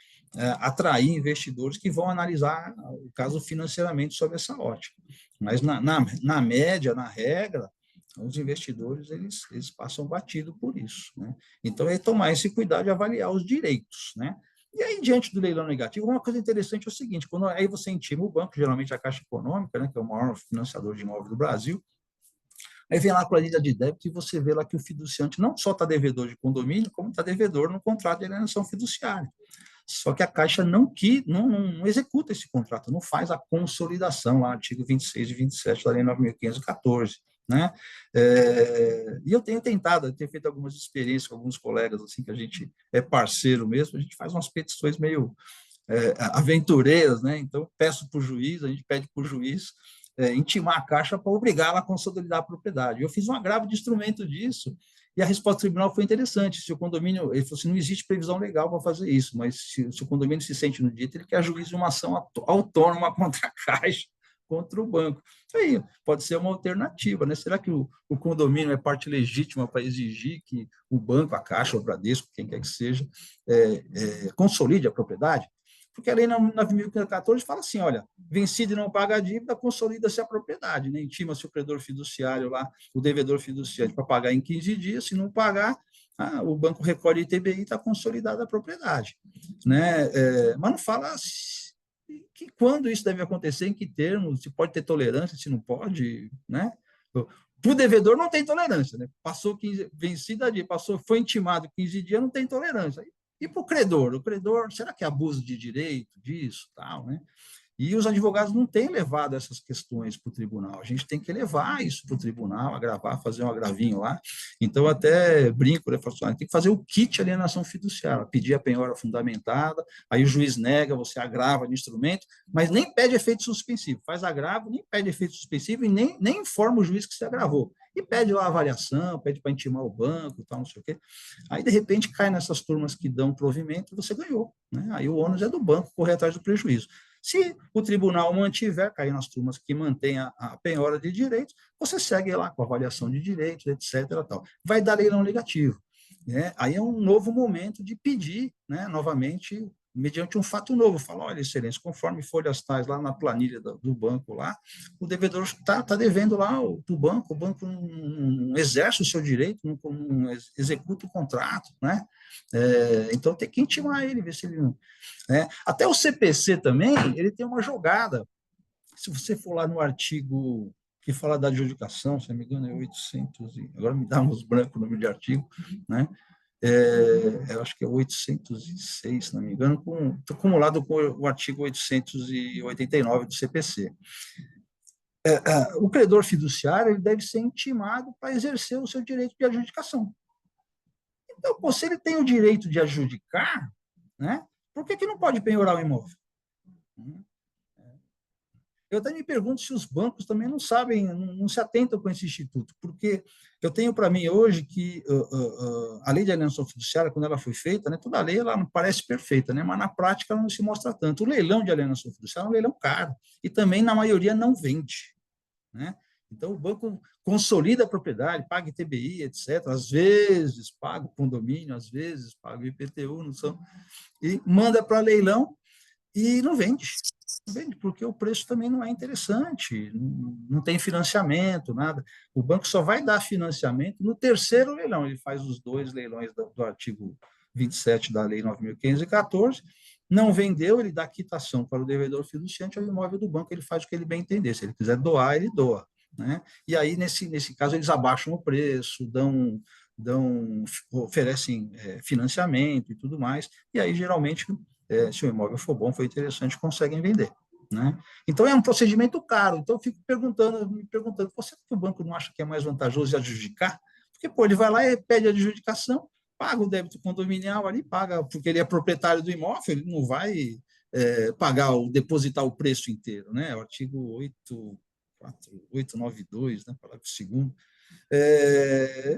atrair investidores que vão analisar o caso financeiramente sob essa ótica. Mas, na média, na regra, os investidores eles passam batido por isso, né? Então, é tomar esse cuidado de avaliar os direitos, né? E aí, diante do leilão negativo, uma coisa interessante é o seguinte, quando aí você intima o banco, geralmente a Caixa Econômica, né, que é o maior financiador de imóvel do Brasil, aí vem lá a planilha de débito e você vê lá que o fiduciante não só está devedor de condomínio, como está devedor no contrato de alienação fiduciária. Só que a Caixa não executa esse contrato, não faz a consolidação, lá, artigo 26 e 27 da Lei 9.514, né? E eu tenho tentado, eu tenho feito algumas experiências com alguns colegas, assim, que a gente é parceiro mesmo, a gente faz umas petições meio aventureiras, né? Então, peço para o juiz, a gente pede para o juiz intimar a Caixa para obrigá-la a consolidar a propriedade. Eu fiz um agravo de instrumento disso, e a resposta do tribunal foi interessante. Se o condomínio, ele falou assim, não existe previsão legal para fazer isso, mas se o condomínio se sente no dito, ele quer ajuizar uma ação autônoma contra a Caixa, contra o banco. Isso aí pode ser uma alternativa, né? Será que o condomínio é parte legítima para exigir que o banco, a Caixa, o Bradesco, quem quer que seja, consolide a propriedade? Porque a Lei 9.514 fala assim, olha, vencido e não paga a dívida, consolida-se a propriedade, né? Intima-se o credor fiduciário lá, o devedor fiduciário, para pagar em 15 dias, se não pagar, o banco recolhe ITBI e está consolidada a propriedade, né? Mas não fala que quando isso deve acontecer, em que termos, se pode ter tolerância, se não pode, né? Para o devedor não tem tolerância, né? Passou 15, vencida dia, foi intimado 15 dias, não tem tolerância. E para o credor, será que é abuso de direito disso, tal, né? E os advogados não têm levado essas questões para o tribunal. A gente tem que levar isso para o tribunal, agravar, fazer um agravinho lá. Então, até brinco, né? Falo assim, tem que fazer o kit alienação fiduciária, pedir a penhora fundamentada, aí o juiz nega, você agrava de instrumento, mas nem pede efeito suspensivo. Faz agravo, nem pede efeito suspensivo e nem informa o juiz que se agravou. E pede lá a avaliação, pede para intimar o banco, tal, não sei o quê. Aí, de repente, cai nessas turmas que dão provimento e você ganhou, né? Aí o ônus é do banco correr atrás do prejuízo. Se o tribunal mantiver, cair nas turmas que mantém a penhora de direitos, você segue lá com a avaliação de direitos, etc. Tal. Vai dar leilão negativo, né? Aí é um novo momento de pedir, né, novamente, mediante um fato novo. Fala, olha, excelência, conforme folhas tais lá na planilha do banco lá, o devedor está devendo lá o banco não exerce o seu direito, não executa o contrato, né? Então tem que intimar ele, ver se ele não... Né? Até o CPC também, ele tem uma jogada. Se você for lá no artigo que fala da adjudicação, se não me engano é 800, agora me dá uns brancos o nome de artigo, né? Eu acho que é 806, se não me engano, acumulado com o artigo 889 do CPC. O credor fiduciário ele deve ser intimado para exercer o seu direito de adjudicação. Então, se ele tem o direito de adjudicar, né, por que não pode penhorar o imóvel? Eu até me pergunto se os bancos também não sabem, não se atentam com esse instituto, porque eu tenho para mim hoje que a lei de alienação fiduciária, quando ela foi feita, né, toda a lei ela não parece perfeita, né, mas na prática ela não se mostra tanto. O leilão de alienação fiduciária é um leilão caro, e também, na maioria, não vende, né? Então, o banco consolida a propriedade, paga ITBI, etc. Às vezes paga o condomínio, às vezes paga o IPTU, não são, e manda para leilão e não vende. Não vende, porque o preço também não é interessante, não tem financiamento, nada. O banco só vai dar financiamento no terceiro leilão. Ele faz os 2 leilões do artigo 27 da Lei 9.514, não vendeu, ele dá quitação para o devedor fiduciante, ao imóvel do banco ele faz o que ele bem entender. Se ele quiser doar, ele doa, né? E aí, nesse caso, eles abaixam o preço, oferecem financiamento e tudo mais, e aí, geralmente, se o imóvel for bom, foi interessante, conseguem vender, né? Então, é um procedimento caro. Então, eu fico me perguntando, você que o banco não acha que é mais vantajoso adjudicar? Porque, pô, ele vai lá e pede a adjudicação, paga o débito condominial ali, paga, porque ele é proprietário do imóvel, ele não vai depositar o preço inteiro, né? O artigo 892, né, parágrafo 2º,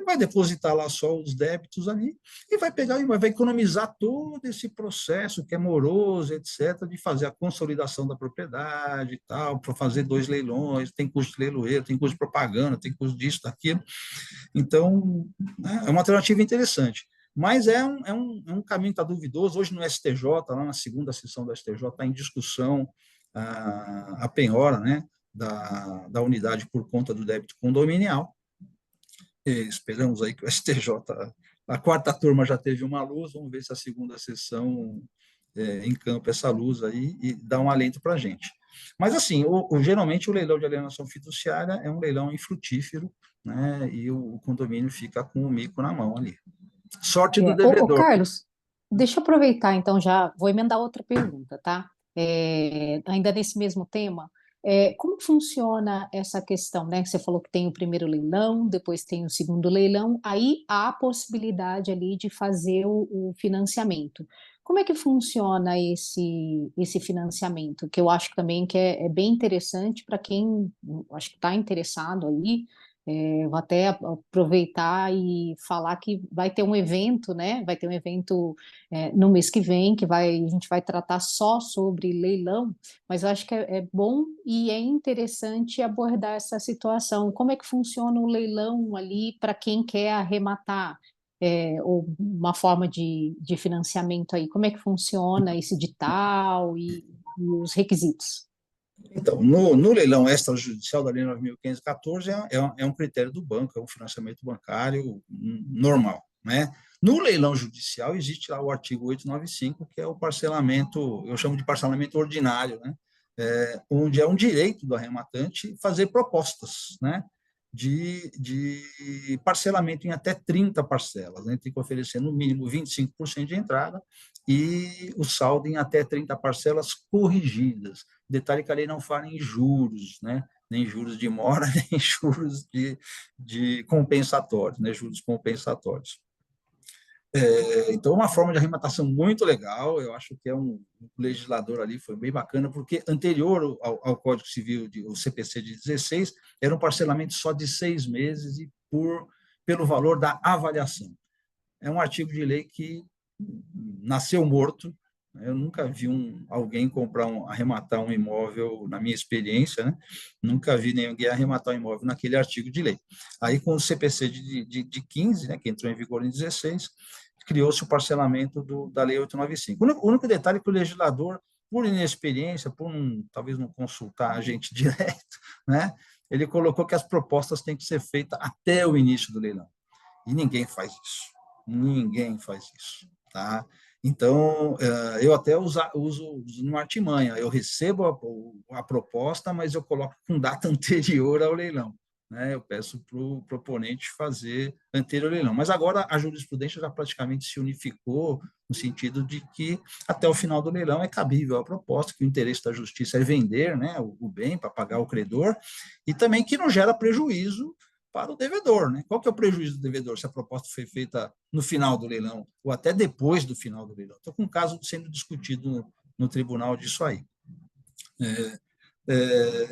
vai depositar lá só os débitos ali e vai pegar, vai economizar todo esse processo que é moroso, etc., de fazer a consolidação da propriedade e tal, para fazer 2 leilões, tem custo de leiloeiro, tem custo de propaganda, tem custo disso, daquilo. Então, é uma alternativa interessante. Mas é um caminho que está duvidoso. Hoje no STJ, lá na segunda sessão do STJ, está em discussão a penhora, né, da unidade por conta do débito condominial. Esperamos aí que o STJ, a 4ª turma já teve uma luz, vamos ver se a segunda sessão encampa essa luz aí e dá um alento para a gente. Mas, assim, geralmente o leilão de alienação fiduciária é um leilão infrutífero, né, e o condomínio fica com o mico na mão ali. Sorte do devedor. Carlos, deixa eu aproveitar, então, já vou emendar outra pergunta, tá? Ainda nesse mesmo tema, como funciona essa questão, né? Você falou que tem o primeiro leilão, depois tem o segundo leilão, aí há a possibilidade ali de fazer o financiamento. Como é que funciona esse financiamento? Que eu acho também que é bem interessante para quem acho que está interessado ali. Vou até aproveitar e falar que vai ter um evento, né? Vai ter um evento no mês que vem, a gente vai tratar só sobre leilão, mas eu acho que é bom e é interessante abordar essa situação. Como é que funciona o leilão ali para quem quer arrematar? Ou uma forma de financiamento aí? Como é que funciona esse edital e os requisitos? Então, no leilão extrajudicial da Lei 9.514 é um critério do banco, é um financiamento bancário normal, né? No leilão judicial existe lá o artigo 895, que é o parcelamento, eu chamo de parcelamento ordinário, né? Onde é um direito do arrematante fazer propostas, né, de parcelamento em até 30 parcelas, né? Tem que oferecer no mínimo 25% de entrada e o saldo em até 30 parcelas corrigidas. Detalhe que a lei não fala em juros, né? Nem juros de mora, nem juros de compensatórios, né? Juros compensatórios. Então, uma forma de arrematação muito legal, eu acho que o legislador ali foi bem bacana, porque anterior ao Código Civil, o CPC de 16, era um parcelamento só de 6 meses e pelo valor da avaliação. É um artigo de lei que nasceu morto. Eu nunca vi alguém arrematar um imóvel, na minha experiência, né? Nunca vi ninguém arrematar um imóvel naquele artigo de lei. Aí, com o CPC de 15, né, que entrou em vigor em 16, criou-se o parcelamento da Lei 895. O único detalhe é que o legislador, por inexperiência, talvez não consultar a gente direto, né, ele colocou que as propostas têm que ser feitas até o início do leilão. E ninguém faz isso. Ninguém faz isso, tá? Então, eu até uso uma artimanha. Eu recebo a proposta, mas eu coloco com data anterior ao leilão, né? Eu peço para o proponente fazer anterior ao leilão. Mas agora a jurisprudência já praticamente se unificou no sentido de que até o final do leilão é cabível a proposta, que o interesse da justiça é vender, né, o bem para pagar o credor, e também que não gera prejuízo para o devedor, né? Qual que é o prejuízo do devedor se a proposta foi feita no final do leilão ou até depois do final do leilão? Estou com um caso sendo discutido no tribunal disso aí.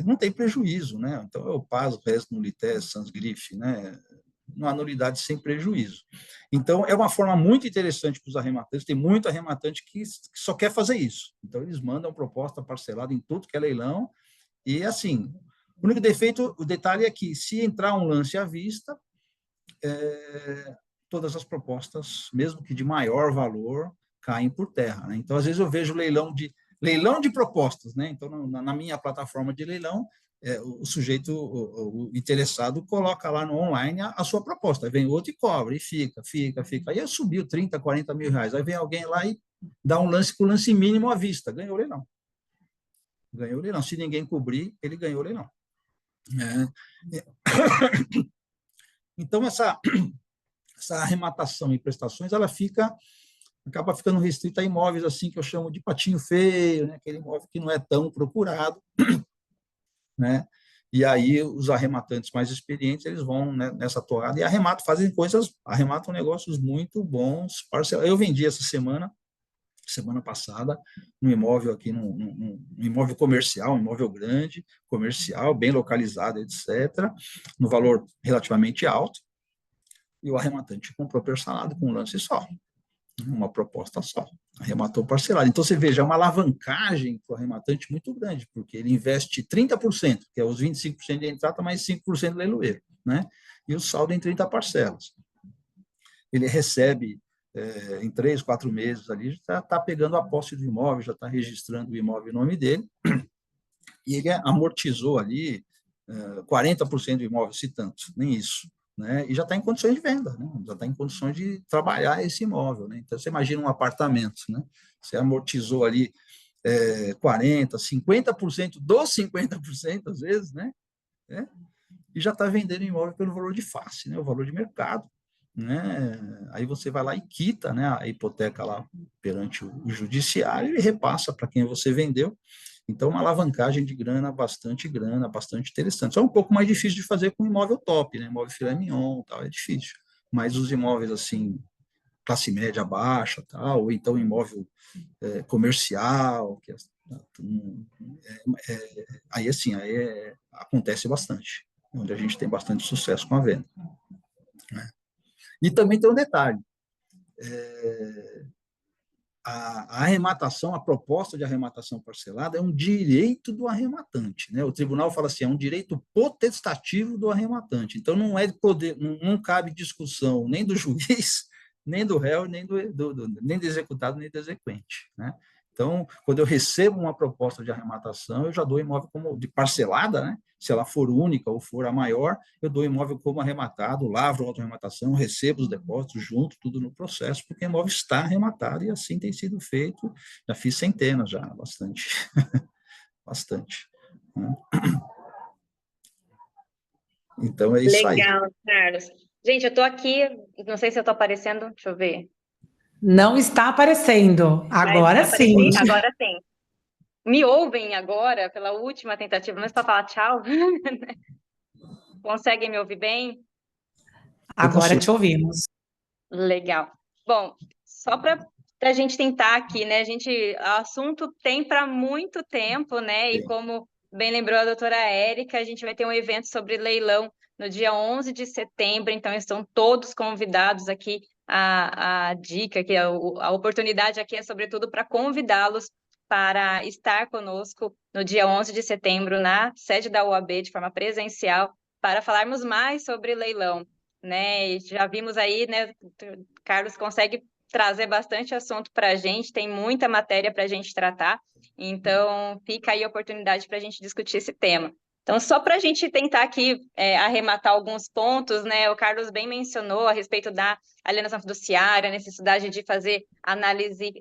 Não tem prejuízo, né? Então eu passo o resto no lites, sans grife, né? Uma nulidade sem prejuízo. Então, é uma forma muito interessante para os arrematantes, tem muito arrematante que só quer fazer isso. Então, eles mandam proposta parcelada em tudo que é leilão, e assim, o único defeito, o detalhe é que, se entrar um lance à vista, todas as propostas, mesmo que de maior valor, caem por terra, né? Então, às vezes eu vejo leilão de propostas, né? Então, na minha plataforma de leilão, o sujeito, o interessado, coloca lá no online a sua proposta, aí vem outro e cobra, e fica. Aí subiu 30, 40 mil reais, aí vem alguém lá e dá um lance com o lance mínimo à vista, ganhou o leilão. Ganhou o leilão. Se ninguém cobrir, ele ganhou o leilão. Então, essa arrematação em prestações, ela acaba ficando restrita a imóveis assim que eu chamo de patinho feio, né? Aquele imóvel que não é tão procurado, né? E aí os arrematantes mais experientes, eles vão, né, nessa toada e arrematam negócios muito bons. Eu vendi essa semana passada, um imóvel aqui, um imóvel comercial, um imóvel grande, comercial, bem localizado, etc., no valor relativamente alto, e o arrematante comprou parcelado com um lance só, uma proposta só, arrematou parcelado. Então, você veja, é uma alavancagem para o arrematante muito grande, porque ele investe 30%, que é os 25% de entrada, mais 5% de leiloeiro, né? E o saldo em 30 parcelas. Ele recebe em 3, 4 meses ali, já está pegando a posse do imóvel, já está registrando o imóvel em nome dele, e ele amortizou ali 40% do imóvel, se tanto, nem isso, né? E já está em condições de venda, né? Já está em condições de trabalhar esse imóvel, né? Então, você imagina um apartamento, né? Você amortizou ali 40%, 50% dos 50%, às vezes, né? E já está vendendo imóvel pelo valor de face, né? O valor de mercado, né? Aí você vai lá e quita, né, a hipoteca lá perante o judiciário e repassa para quem você vendeu. Então, uma alavancagem de grana, bastante interessante. Só um pouco mais difícil de fazer com imóvel top, né? Imóvel filé mignon, tal, é difícil. Mas os imóveis assim, classe média baixa, tal, ou então imóvel comercial, que aí assim, acontece bastante, onde a gente tem bastante sucesso com a venda, né? E também tem um detalhe, a arrematação, a proposta de arrematação parcelada é um direito do arrematante, né? O tribunal fala assim, é um direito potestativo do arrematante. Então, não é poder, não cabe discussão nem do juiz, nem do réu, nem nem do executado, nem do exequente, né? Então, quando eu recebo uma proposta de arrematação, eu já dou o imóvel como de parcelada, né? Se ela for única ou for a maior, eu dou o imóvel como arrematado, lavro a auto-arrematação, recebo os depósitos junto, tudo no processo, porque o imóvel está arrematado e assim tem sido feito. Já fiz centenas, já, bastante. Bastante. Então, é isso aí. Legal, Carlos. Gente, eu estou aqui, não sei se eu estou aparecendo, deixa eu ver. Não está aparecendo. Vai Agora sim. aparecer? Agora sim. Me ouvem agora pela última tentativa, mas para falar tchau? Conseguem me ouvir bem? Eu Agora consigo. te ouvimos. Legal. Bom, só para a gente tentar aqui, né? O assunto tem para muito tempo, né? E como bem lembrou a doutora Érica, a gente vai ter um evento sobre leilão no dia 11 de setembro, então estão todos convidados aqui. A dica, que a oportunidade aqui é, sobretudo, para convidá-los para estar conosco no dia 11 de setembro, na sede da UAB, de forma presencial, para falarmos mais sobre leilão, né? E já vimos aí, né? Carlos consegue trazer bastante assunto para a gente, tem muita matéria para a gente tratar, então fica aí a oportunidade para a gente discutir esse tema. Então, só para a gente tentar aqui arrematar alguns pontos, né? O Carlos bem mencionou a respeito da alienação fiduciária, a necessidade de fazer análise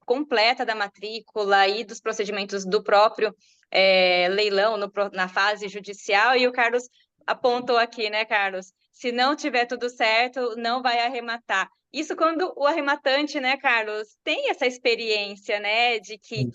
completa da matrícula e dos procedimentos do próprio leilão na fase judicial, e o Carlos apontou aqui, né, Carlos? Se não tiver tudo certo, não vai arrematar. Isso quando o arrematante, né, Carlos, tem essa experiência, né, de que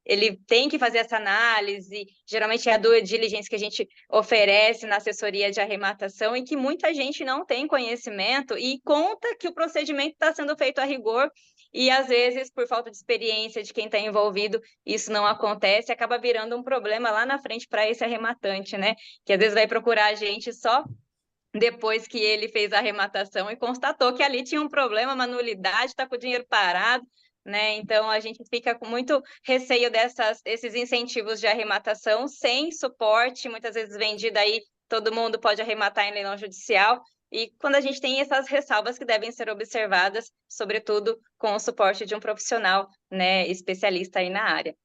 ele tem que fazer essa análise, geralmente é a due diligence que a gente oferece na assessoria de arrematação e que muita gente não tem conhecimento e conta que o procedimento está sendo feito a rigor e, às vezes, por falta de experiência de quem está envolvido, isso não acontece e acaba virando um problema lá na frente para esse arrematante, né, que às vezes vai procurar a gente só depois que ele fez a arrematação e constatou que ali tinha um problema, uma nulidade, está com o dinheiro parado, né? Então, a gente fica com muito receio desses incentivos de arrematação sem suporte, muitas vezes vendido aí, todo mundo pode arrematar em leilão judicial, e quando a gente tem essas ressalvas que devem ser observadas, sobretudo com o suporte de um profissional, né, especialista aí na área.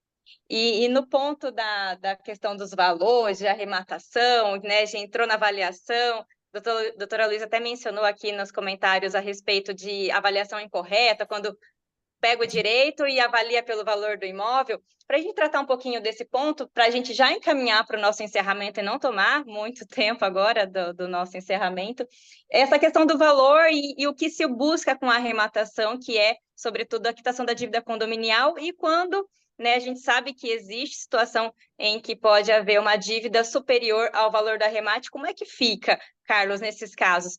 E no ponto da questão dos valores, de arrematação, né, já entrou na avaliação, doutora Luísa até mencionou aqui nos comentários a respeito de avaliação incorreta, quando pega o direito e avalia pelo valor do imóvel. Para a gente tratar um pouquinho desse ponto, para a gente já encaminhar para o nosso encerramento e não tomar muito tempo agora do nosso encerramento, essa questão do valor e o que se busca com a arrematação, que é, sobretudo, a quitação da dívida condominial, e quando, né, a gente sabe que existe situação em que pode haver uma dívida superior ao valor do arremate, como é que fica, Carlos, nesses casos?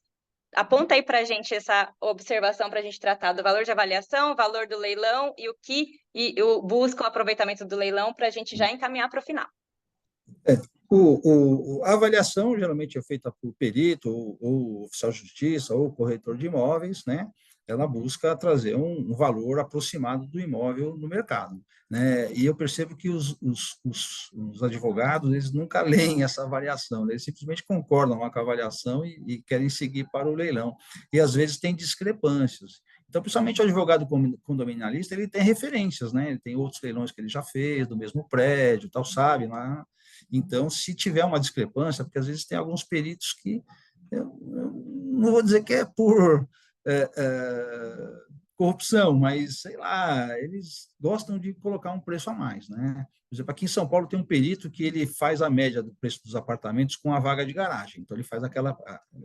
Aponta aí para a gente essa observação para a gente tratar do valor de avaliação, o valor do leilão e busca o aproveitamento do leilão para a gente já encaminhar para o final. A avaliação geralmente é feita por perito, ou oficial de justiça, ou corretor de imóveis, né? Ela busca trazer um valor aproximado do imóvel no mercado, né? E eu percebo que os advogados, eles nunca leem essa avaliação, né? Eles simplesmente concordam com a avaliação e querem seguir para o leilão. E, às vezes, tem discrepâncias. Então, principalmente o advogado condominialista, ele tem referências, né? Ele tem outros leilões que ele já fez, do mesmo prédio, tal, sabe, lá. Então, se tiver uma discrepância, porque às vezes tem alguns peritos que, eu não vou dizer que é por corrupção, mas, sei lá, eles gostam de colocar um preço a mais, né? Por exemplo, aqui em São Paulo tem um perito que ele faz a média do preço dos apartamentos com a vaga de garagem. Então, ele faz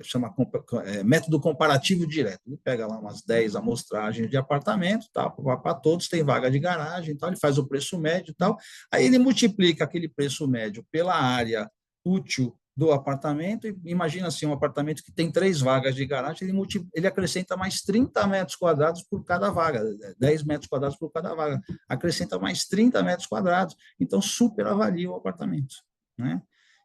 chama método comparativo direto. Ele pega lá umas 10 amostragens de apartamento, tá, para todos tem vaga de garagem, então ele faz o preço médio e tal. Aí ele multiplica aquele preço médio pela área útil do apartamento, e imagina assim, um apartamento que tem 3 vagas de garagem, ele acrescenta mais 30 metros quadrados por cada vaga, 10 metros quadrados por cada vaga, acrescenta mais 30 metros quadrados, então super avalia o apartamento, né?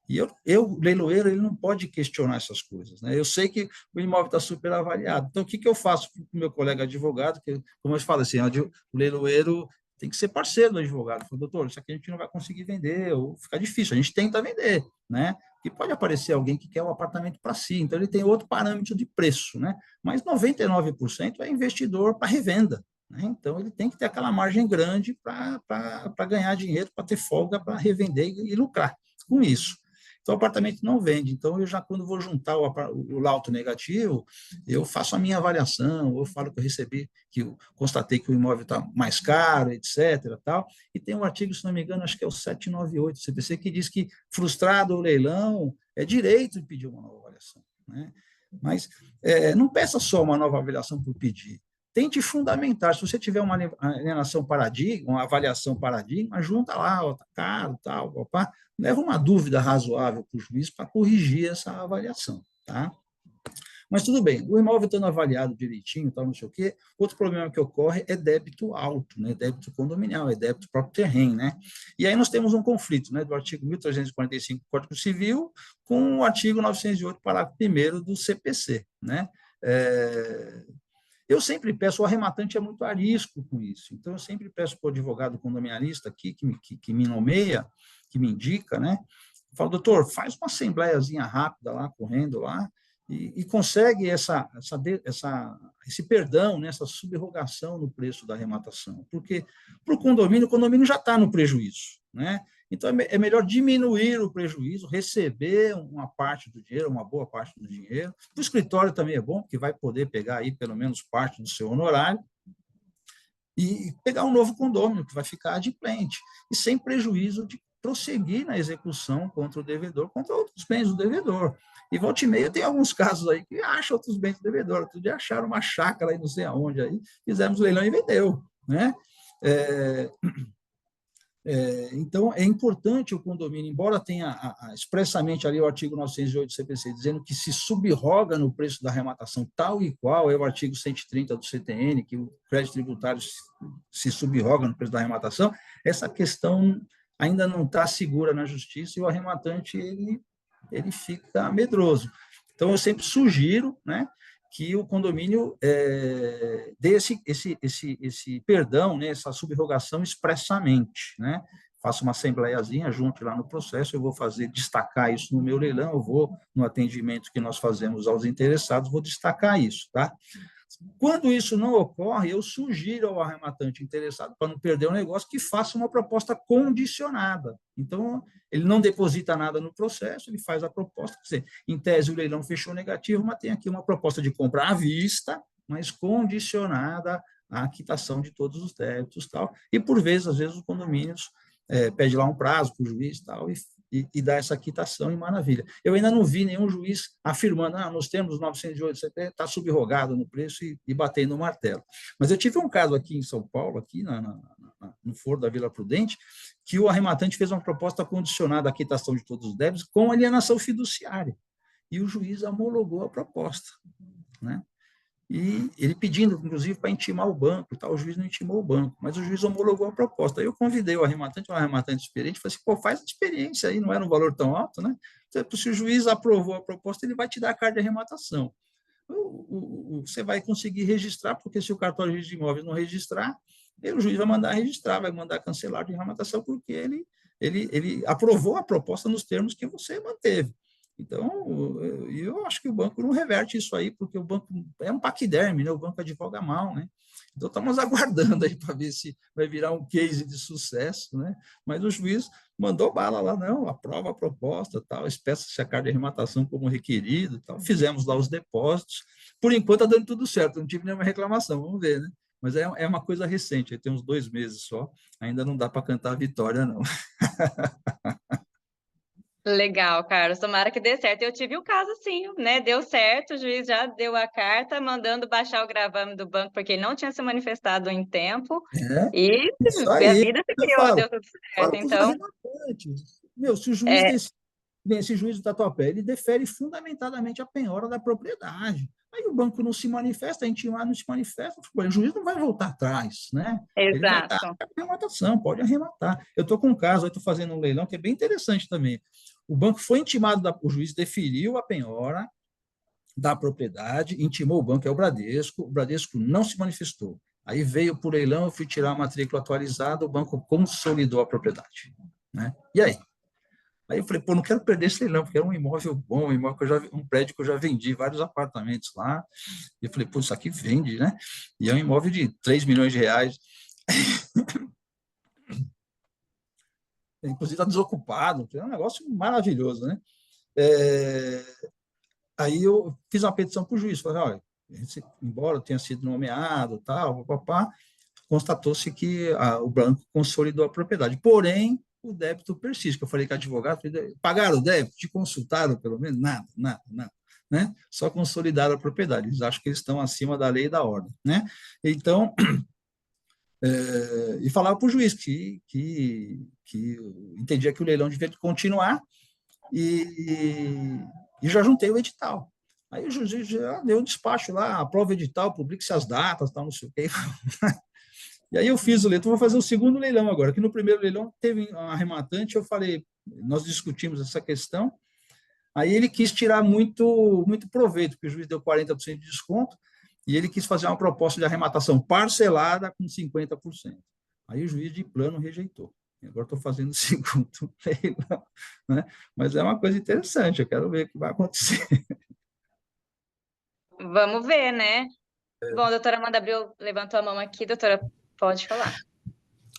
E o leiloeiro, ele não pode questionar essas coisas, né? Eu sei que o imóvel está super avaliado, então o que eu faço com o meu colega advogado, que, como eu falo assim, o leiloeiro tem que ser parceiro do advogado. Falo, doutor, isso aqui a gente não vai conseguir vender, ou fica difícil, a gente tenta vender, né? Que pode aparecer alguém que quer o apartamento para si, então ele tem outro parâmetro de preço, né? Mas 99% é investidor para revenda, né? Então ele tem que ter aquela margem grande para ganhar dinheiro, para ter folga para revender e lucrar com isso. Então, o apartamento não vende. Então, eu já, quando vou juntar o laudo negativo, eu faço a minha avaliação, eu falo que eu recebi, que eu constatei que o imóvel está mais caro, etc. Tal. E tem um artigo, se não me engano, acho que é o 798 do CPC, que diz que, frustrado o leilão, é direito de pedir uma nova avaliação, né? Mas não peça só uma nova avaliação por pedir. Tente fundamentar. Se você tiver uma alienação paradigma, uma avaliação paradigma, junta lá, está caro, tal, opa, leva uma dúvida razoável para o juiz para corrigir essa avaliação, tá? Mas tudo bem, o imóvel estando avaliado direitinho, tal, não sei o quê, outro problema que ocorre é débito alto, né? Débito condominial, é débito próprio terreno, né? E aí nós temos um conflito, né, do artigo 1345 do Código Civil com o artigo 908, parágrafo 1º do CPC, né? Eu sempre peço, o arrematante é muito arisco com isso, então eu sempre peço para o advogado condominialista aqui, que me nomeia, que me indica, né? Eu falo, doutor, faz uma assembleiazinha rápida lá, correndo lá, e consegue esse perdão, né, essa subrogação no preço da arrematação, porque para o condomínio já está no prejuízo, né? Então, é melhor diminuir o prejuízo, receber uma parte do dinheiro, uma boa parte do dinheiro. O escritório também é bom, porque vai poder pegar aí pelo menos parte do seu honorário e pegar um novo condômino, que vai ficar adimplente, e sem prejuízo de prosseguir na execução contra o devedor, contra outros bens do devedor. E volta e meia tem alguns casos aí que acham outros bens do devedor. Outro dia acharam uma chácara aí, não sei aonde, aí fizemos leilão e vendeu, né? Então, é importante o condomínio, embora tenha expressamente ali o artigo 908 do CPC, dizendo que se subroga no preço da arrematação tal e qual é o artigo 130 do CTN, que o crédito tributário se subroga no preço da arrematação, essa questão ainda não está segura na justiça e o arrematante ele fica medroso. Então, eu sempre sugiro, né, que o condomínio dê esse perdão, né, essa subrogação expressamente, né? Faça uma assembleiazinha, junte lá no processo, eu vou destacar isso no meu leilão, eu vou, no atendimento que nós fazemos aos interessados, vou destacar isso, tá? Quando isso não ocorre, eu sugiro ao arrematante interessado, para não perder o negócio, que faça uma proposta condicionada. Então, ele não deposita nada no processo, ele faz a proposta, quer dizer, em tese o leilão fechou negativo, mas tem aqui uma proposta de compra à vista, mas condicionada à quitação de todos os débitos, tal. E, por vezes, às vezes, os condomínios pede lá um prazo para o juiz, tal, e dá essa quitação, e maravilha. Eu ainda não vi nenhum juiz afirmando, nos termos 908, você está subrogado no preço e batendo no martelo. Mas eu tive um caso aqui em São Paulo, aqui no Foro da Vila Prudente, que o arrematante fez uma proposta condicionada à quitação de todos os débitos com alienação fiduciária. E o juiz homologou a proposta, né? E ele pedindo, inclusive, para intimar o banco, o juiz não intimou o banco, mas o juiz homologou a proposta. Aí eu convidei o arrematante, um arrematante experiente, falei assim, faz a experiência aí, não era um valor tão alto, né? Se o juiz aprovou a proposta, ele vai te dar a carta de arrematação. Você vai conseguir registrar, porque se o cartório de imóveis não registrar, o juiz vai mandar registrar, vai mandar cancelar de arrematação, porque ele aprovou a proposta nos termos que você manteve. Então, eu acho que o banco não reverte isso aí, porque o banco é um paquiderme, né? O banco advoga mal, né? Então, estamos aguardando aí para ver se vai virar um case de sucesso, né? Mas o juiz mandou bala lá, não, aprova a proposta, tal, espeça-se a carta de arrematação como requerido, tal. Fizemos lá os depósitos. Por enquanto, está dando tudo certo, não tive nenhuma reclamação, vamos ver, né? Mas é uma coisa recente, tem uns 2 meses só, ainda não dá para cantar a vitória, não. Legal, Carlos. Tomara que dê certo. Eu tive o caso assim, né? Deu certo, o juiz já deu a carta, mandando baixar o gravame do banco, porque ele não tinha se manifestado em tempo. E Isso a aí. vida Eu seguiu, deu tudo certo. falo para os Então, arremandantes. Se o juiz esse juízo do Tatuapé, ele defere fundamentadamente a penhora da propriedade. Aí o banco não se manifesta, a intimar não se manifesta, o juiz não vai voltar atrás, né? Ele vai dar a arrematação, pode arrematar. Eu estou com um caso, eu estou fazendo um leilão que é bem interessante também. O banco foi intimado, o juiz deferiu a penhora da propriedade, intimou o banco, é o Bradesco não se manifestou. Aí veio por leilão, eu fui tirar a matrícula atualizada, o banco consolidou a propriedade, né? E aí? Aí eu falei, não quero perder esse leilão, porque era um imóvel bom, um prédio que eu já vendi, vários apartamentos lá. E eu falei, isso aqui vende, né? E é um imóvel de 3 milhões de reais. inclusive está desocupado, é um negócio maravilhoso, né? Aí eu fiz uma petição para o juiz, falei, olha, embora tenha sido nomeado, tal, papá, constatou-se que o banco consolidou a propriedade, porém, o débito persiste, que eu falei com o advogado, pagaram o débito, te consultaram pelo menos? Nada, né? Só consolidaram a propriedade, eles acham que eles estão acima da lei e da ordem, né? Então, e falava para o juiz que entendia que o leilão devia continuar e já juntei o edital. Aí o juiz já deu um despacho lá, aprova o edital, publique-se as datas, tal, não sei o quê. E aí eu fiz o leilão, vou fazer o segundo leilão agora, que no primeiro leilão teve um arrematante, eu falei, nós discutimos essa questão, aí ele quis tirar muito proveito, porque o juiz deu 40% de desconto, e ele quis fazer uma proposta de arrematação parcelada com 50%. Aí o juiz de plano rejeitou. Agora estou fazendo o segundo leilão, né? Mas é uma coisa interessante, eu quero ver o que vai acontecer. Vamos ver, né? Bom, a doutora Amanda Abreu levantou a mão aqui, doutora, pode falar.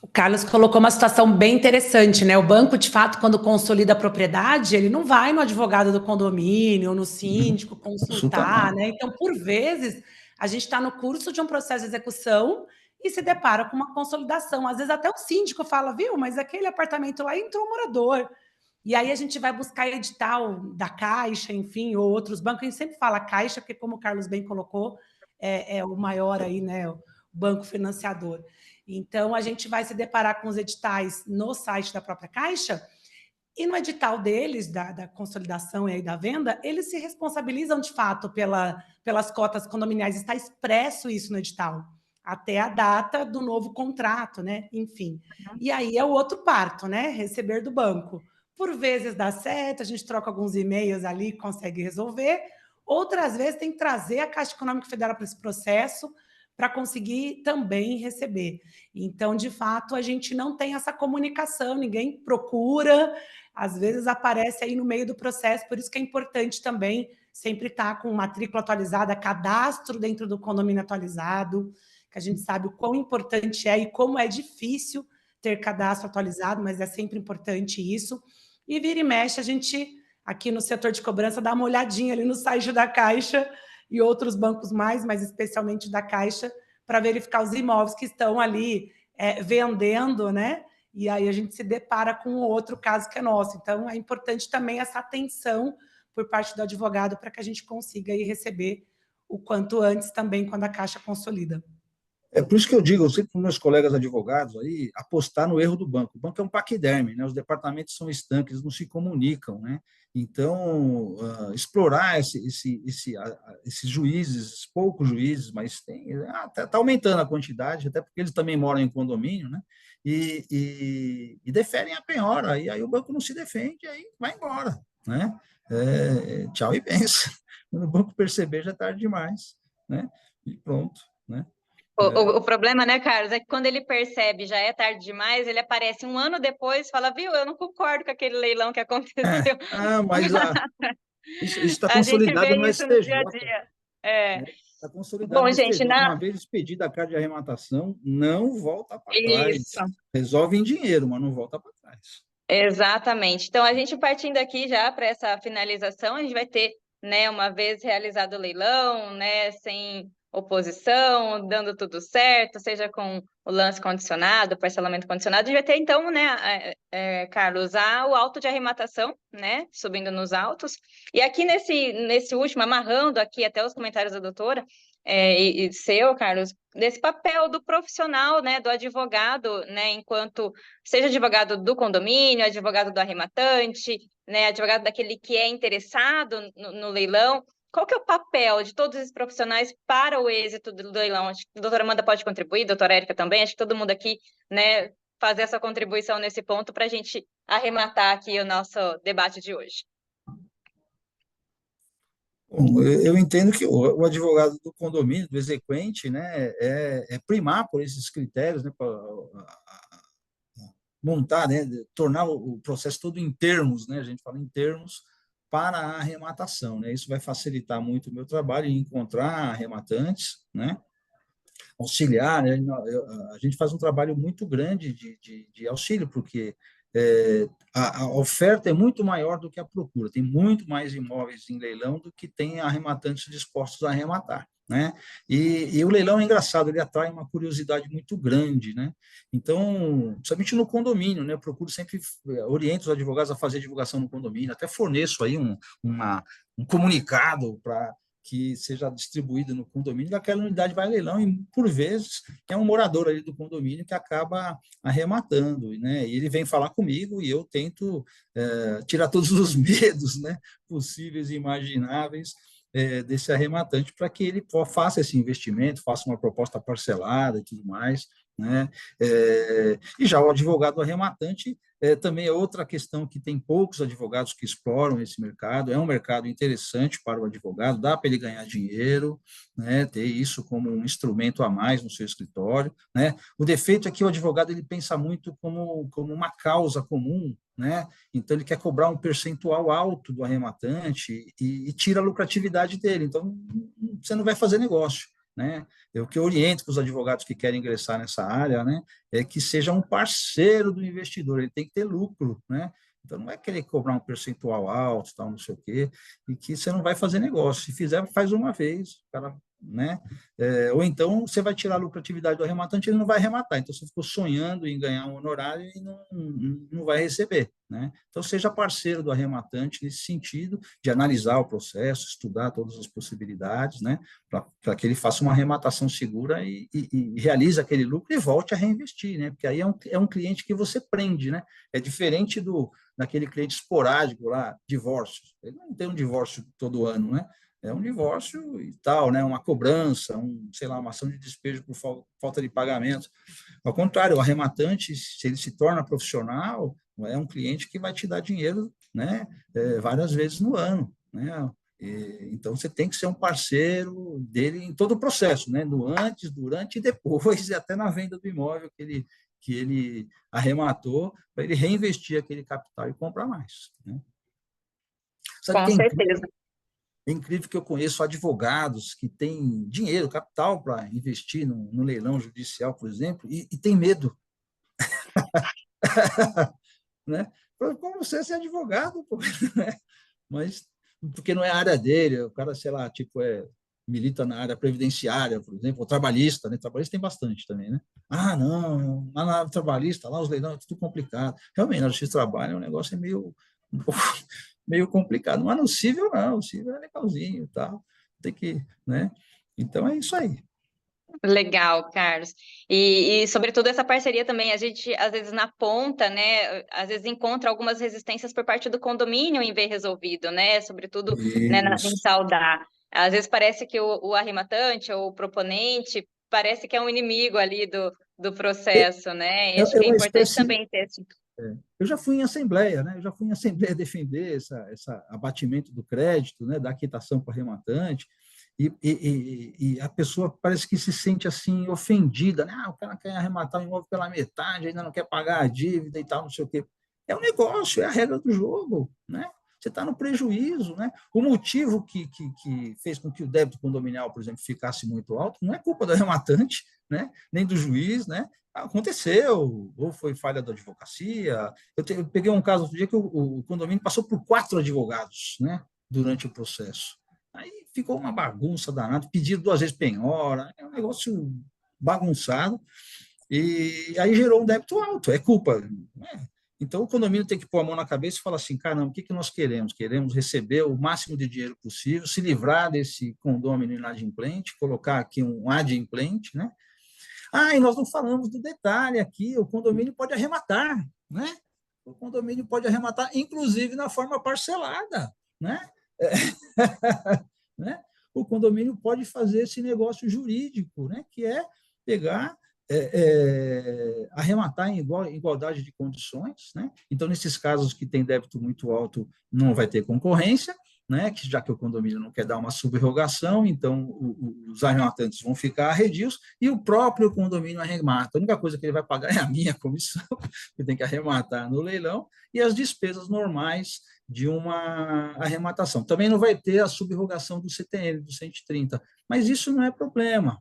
O Carlos colocou uma situação bem interessante, né? O banco, de fato, quando consolida a propriedade, ele não vai no advogado do condomínio ou no síndico consultar, né? Então, por vezes, a gente está no curso de um processo de execução e se depara com uma consolidação. Às vezes até o síndico fala, viu, mas aquele apartamento lá entrou um morador. E aí a gente vai buscar edital da Caixa, enfim, ou outros bancos. A gente sempre fala Caixa, porque como o Carlos bem colocou, é o maior aí, né? O banco financiador. Então, a gente vai se deparar com os editais no site da própria Caixa e no edital deles, da consolidação e aí da venda, eles se responsabilizam, de fato, pelas cotas condominiais. Está expresso isso no edital, até a data do novo contrato, né? Enfim. E aí é o outro parto, né? Receber do banco. Por vezes dá certo, a gente troca alguns e-mails ali, consegue resolver. Outras vezes tem que trazer a Caixa Econômica Federal para esse processo, para conseguir também receber. Então, de fato, a gente não tem essa comunicação, ninguém procura, às vezes aparece aí no meio do processo, por isso que é importante também sempre estar com matrícula atualizada, cadastro dentro do condomínio atualizado, que a gente sabe o quão importante é e como é difícil ter cadastro atualizado, mas é sempre importante isso. E vira e mexe, a gente, aqui no setor de cobrança, dá uma olhadinha ali no site da Caixa e outros bancos mais, mas especialmente da Caixa, para verificar os imóveis que estão ali vendendo, né? E aí a gente se depara com outro caso que é nosso. Então, é importante também essa atenção por parte do advogado para que a gente consiga aí receber o quanto antes também quando a Caixa consolida. É por isso que eu digo, eu sempre para meus colegas advogados aí, apostar no erro do banco. O banco é um paquiderme, né? Os departamentos são estanques, eles não se comunicam, né? Então, explorar esses juízes, poucos juízes, mas está aumentando a quantidade, até porque eles também moram em condomínio, né? E deferem a penhora, e aí o banco não se defende, aí vai embora, né? Tchau e benção. Quando o banco perceber, já é tarde demais, né? E pronto, né? O problema, né, Carlos, é que quando ele percebe já é tarde demais, ele aparece um ano depois e fala, viu, eu não concordo com aquele leilão que aconteceu. Mas isso está A consolidado gente vê no isso STJ. no dia a dia. Está consolidado Bom, no gente, STJ. Uma vez expedida a carta de arrematação, não volta para trás. Isso. Resolve em dinheiro, mas não volta para trás. Exatamente. Então, a gente partindo aqui já para essa finalização, a gente vai ter, né, uma vez realizado o leilão, né, sem oposição, dando tudo certo, seja com o lance condicionado, parcelamento condicionado, a gente vai ter, então, né, Carlos, o auto de arrematação, né, subindo nos autos. E aqui nesse último, amarrando aqui até os comentários da doutora, e seu, Carlos, desse papel do profissional, né, do advogado, né, enquanto seja advogado do condomínio, advogado do arrematante, né, advogado daquele que é interessado no leilão. Qual que é o papel de todos esses profissionais para o êxito do leilão? Acho que a doutora Amanda pode contribuir, a doutora Érica também, acho que todo mundo aqui, né, fazer essa contribuição nesse ponto para a gente arrematar aqui o nosso debate de hoje. Bom, eu entendo que o advogado do condomínio, do exequente, né, primar por esses critérios, né, para montar, né, tornar o processo todo em termos, né, a gente fala em termos, para a arrematação, né, isso vai facilitar muito o meu trabalho em encontrar arrematantes, né, auxiliar, né, a gente faz um trabalho muito grande de auxílio, porque a oferta é muito maior do que a procura, tem muito mais imóveis em leilão do que tem arrematantes dispostos a arrematar, né? E o leilão é engraçado, ele atrai uma curiosidade muito grande, né? Então, principalmente no condomínio, né? Eu procuro sempre, oriento os advogados a fazer divulgação no condomínio, até forneço aí um comunicado para que seja distribuído no condomínio, daquela unidade vai a leilão, e por vezes é um morador ali do condomínio que acaba arrematando, né? E ele vem falar comigo e eu tento tirar todos os medos, né, possíveis e imagináveis desse arrematante para que ele faça esse investimento, faça uma proposta parcelada e tudo mais, né? E já o advogado arrematante também é outra questão que tem poucos advogados que exploram esse mercado, é um mercado interessante para o advogado, dá para ele ganhar dinheiro, né, ter isso como um instrumento a mais no seu escritório, né? O defeito é que o advogado ele pensa muito como uma causa comum, né? Então ele quer cobrar um percentual alto do arrematante e tira a lucratividade dele, então você não vai fazer negócio, né? O que eu oriento para os advogados que querem ingressar nessa área, né, é que seja um parceiro do investidor, ele tem que ter lucro, né? Então, não é querer cobrar um percentual alto, tal, não sei o quê, e que você não vai fazer negócio. Se fizer, faz uma vez, cara, né? Ou então, você vai tirar a lucratividade do arrematante, ele não vai arrematar. Então, você ficou sonhando em ganhar um honorário e não vai receber, né? Então, seja parceiro do arrematante nesse sentido, de analisar o processo, estudar todas as possibilidades, né? Para que ele faça uma arrematação segura e realize aquele lucro e volte a reinvestir, né? Porque aí é um cliente que você prende, né? É diferente daquele cliente esporádico lá, divórcio. Ele não tem um divórcio todo ano, né? É um divórcio e tal, né? Uma cobrança, sei lá, uma ação de despejo por falta de pagamento. Ao contrário, o arrematante, se ele se torna profissional, é um cliente que vai te dar dinheiro, né? Várias vezes no ano, né? Então, você tem que ser um parceiro dele em todo o processo, né? No antes, durante e depois, e até na venda do imóvel que ele arrematou, para ele reinvestir aquele capital e comprar mais, né? Sabe Com que certeza. é incrível que eu conheço advogados que têm dinheiro, capital para investir no leilão judicial, por exemplo, e tem medo, né? Como você ser advogado, pô, né? Mas porque não é a área dele, o cara, sei lá, tipo, milita na área previdenciária, por exemplo, ou trabalhista, né? Trabalhista tem bastante também, né? Ah, não, lá na área trabalhista, lá os leilões é tudo complicado. Realmente, na justiça do trabalho, o negócio é um pouco, meio complicado. Mas no civil, não, o civil é legalzinho e tal. Tem que, né? Então, é isso aí. Legal, Carlos. Sobretudo essa parceria também, a gente às vezes na ponta, né, às vezes encontra algumas resistências por parte do condomínio em ver resolvido, né, sobretudo, né, em Isso. saldar. Às vezes parece que o arrematante ou o proponente parece que é um inimigo ali do processo, né, e acho É que é uma importante espécie. também ter esse... Eu já fui em assembleia, né? Eu já fui em assembleia defender esse abatimento do crédito, né? Da quitação para rematante, e a pessoa parece que se sente assim ofendida, né? O cara quer arrematar o imóvel pela metade, ainda não quer pagar a dívida e tal, não sei o quê. É um negócio, é a regra do jogo, né? Você está no prejuízo, né? O motivo que fez com que o débito condominial, por exemplo, ficasse muito alto, não é culpa do arrematante, né? Nem do juiz, né? Aconteceu, ou foi falha da advocacia. Eu peguei um caso outro dia que o condomínio passou por 4 advogados, né, durante o processo. Aí ficou uma bagunça danada, pediram 2 vezes penhora, é um negócio bagunçado, e aí gerou um débito alto, é culpa, né? Então, o condomínio tem que pôr a mão na cabeça e falar assim, caramba, o que nós queremos? Queremos receber o máximo de dinheiro possível, se livrar desse condômino inadimplente, colocar aqui um adimplente, né? Ah, e nós não falamos do detalhe aqui, o condomínio pode arrematar, né? O condomínio pode arrematar, inclusive na forma parcelada, né? É, né? O condomínio pode fazer esse negócio jurídico, né? Que é pegar, arrematar em igualdade de condições, né? Então, nesses casos que tem débito muito alto, não vai ter concorrência, né, que já que o condomínio não quer dar uma subrogação, então os arrematantes vão ficar arredios e o próprio condomínio arremata. A única coisa que ele vai pagar é a minha comissão, que tem que arrematar no leilão, e as despesas normais de uma arrematação. Também não vai ter a subrogação do CTN, do 130, mas isso não é problema,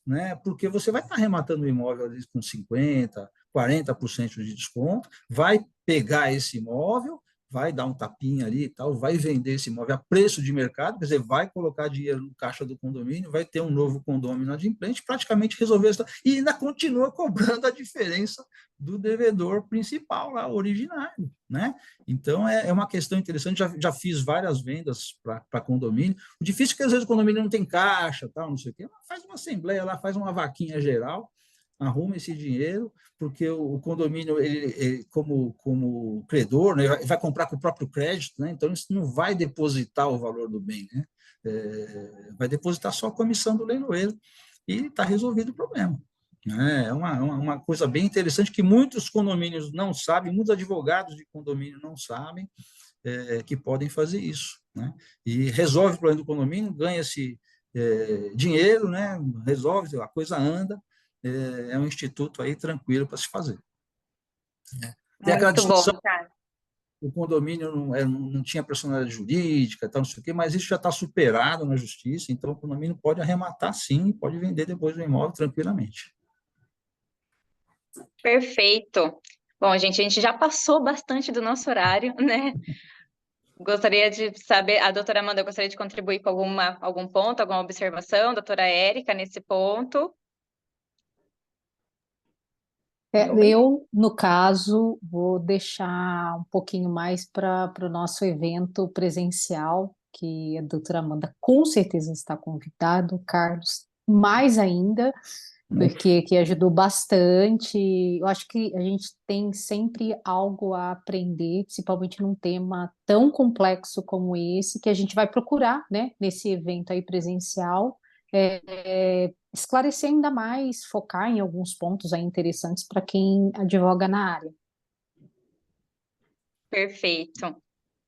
né? Porque você vai estar arrematando o imóvel às vezes, com 50%, 40% de desconto, vai pegar esse imóvel, vai dar um tapinha ali e tal, vai vender esse imóvel a preço de mercado, quer dizer, vai colocar dinheiro no caixa do condomínio, vai ter um novo condomínio inadimplente, praticamente resolver isso, e ainda continua cobrando a diferença do devedor principal lá, originário, né? Então, é uma questão interessante, já fiz várias vendas para condomínio, o difícil é que às vezes o condomínio não tem caixa, tal, não sei o quê, faz uma assembleia lá, faz uma vaquinha geral, arruma esse dinheiro, porque o condomínio, ele como credor, né, vai comprar com o próprio crédito, né, então isso não vai depositar o valor do bem, né, vai depositar só a comissão do leiloeiro e está resolvido o problema. Né. É uma coisa bem interessante que muitos condomínios não sabem, muitos advogados de condomínio não sabem que podem fazer isso. Né, e resolve o problema do condomínio, ganha-se dinheiro, né, resolve, a coisa anda, é um instituto aí tranquilo para se fazer. Tem aquela Muito discussão, bom, cara. o condomínio não tinha personalidade jurídica, tal, não sei o quê, mas isso já está superado na justiça, então o condomínio pode arrematar sim, pode vender depois o imóvel tranquilamente. Perfeito. Bom, gente, a gente já passou bastante do nosso horário, né? Gostaria de saber, a doutora Amanda gostaria de contribuir com algum ponto, alguma observação, doutora Érica, nesse ponto. Eu, no caso, vou deixar um pouquinho mais para o nosso evento presencial, que a doutora Amanda com certeza está convidado, o Carlos mais ainda, porque que ajudou bastante. Eu acho que a gente tem sempre algo a aprender, principalmente num tema tão complexo como esse, que a gente vai procurar, né, nesse evento aí presencial, esclarecer ainda mais, focar em alguns pontos aí interessantes para quem advoga na área. Perfeito.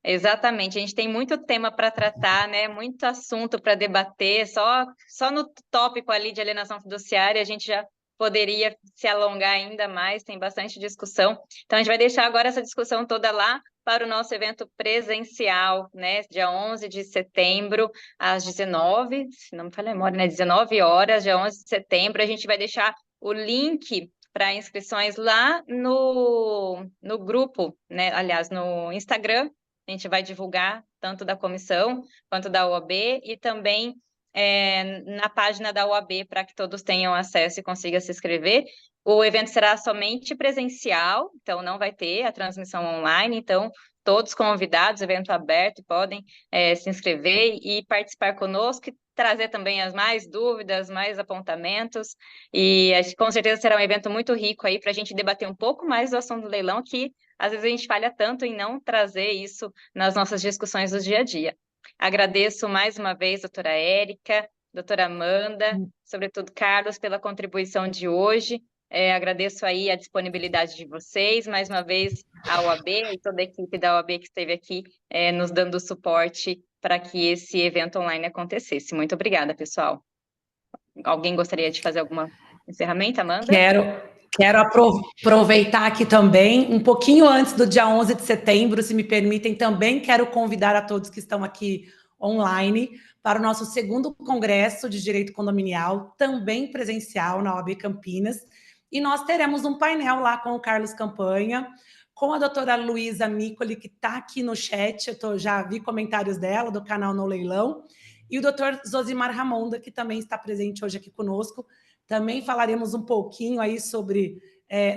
Exatamente, a gente tem muito tema para tratar, né? Muito assunto para debater, só no tópico ali de alienação fiduciária a gente já poderia se alongar ainda mais, tem bastante discussão. Então, a gente vai deixar agora essa discussão toda lá para o nosso evento presencial, né? Dia 11 de setembro, às 19, se não me falha a memória, né? 19 horas, dia 11 de setembro, a gente vai deixar o link para inscrições lá no grupo, né? Aliás, no Instagram. A gente vai divulgar tanto da comissão quanto da OAB e também na página da OAB para que todos tenham acesso e consigam se inscrever. O evento será somente presencial, então não vai ter a transmissão online, então todos convidados, evento aberto, podem se inscrever e participar conosco e trazer também as mais dúvidas, mais apontamentos, e com certeza será um evento muito rico aí para a gente debater um pouco mais do assunto do leilão, que às vezes a gente falha tanto em não trazer isso nas nossas discussões do dia a dia. Agradeço mais uma vez, doutora Érica, doutora Amanda, sobretudo Carlos, pela contribuição de hoje. Agradeço aí a disponibilidade de vocês, mais uma vez a OAB e toda a equipe da OAB que esteve aqui nos dando suporte para que esse evento online acontecesse. Muito obrigada, pessoal. Alguém gostaria de fazer alguma encerramento, Amanda? Quero aproveitar aqui também, um pouquinho antes do dia 11 de setembro, se me permitem, também quero convidar a todos que estão aqui online para o nosso segundo congresso de Direito Condominial, também presencial na OAB Campinas, e nós teremos um painel lá com o Carlos Campanha, com a doutora Luísa Micoli, que está aqui no chat, já vi comentários dela, do canal No Leilão, e o doutor Zosimar Ramonda, que também está presente hoje aqui conosco. Também falaremos um pouquinho aí sobre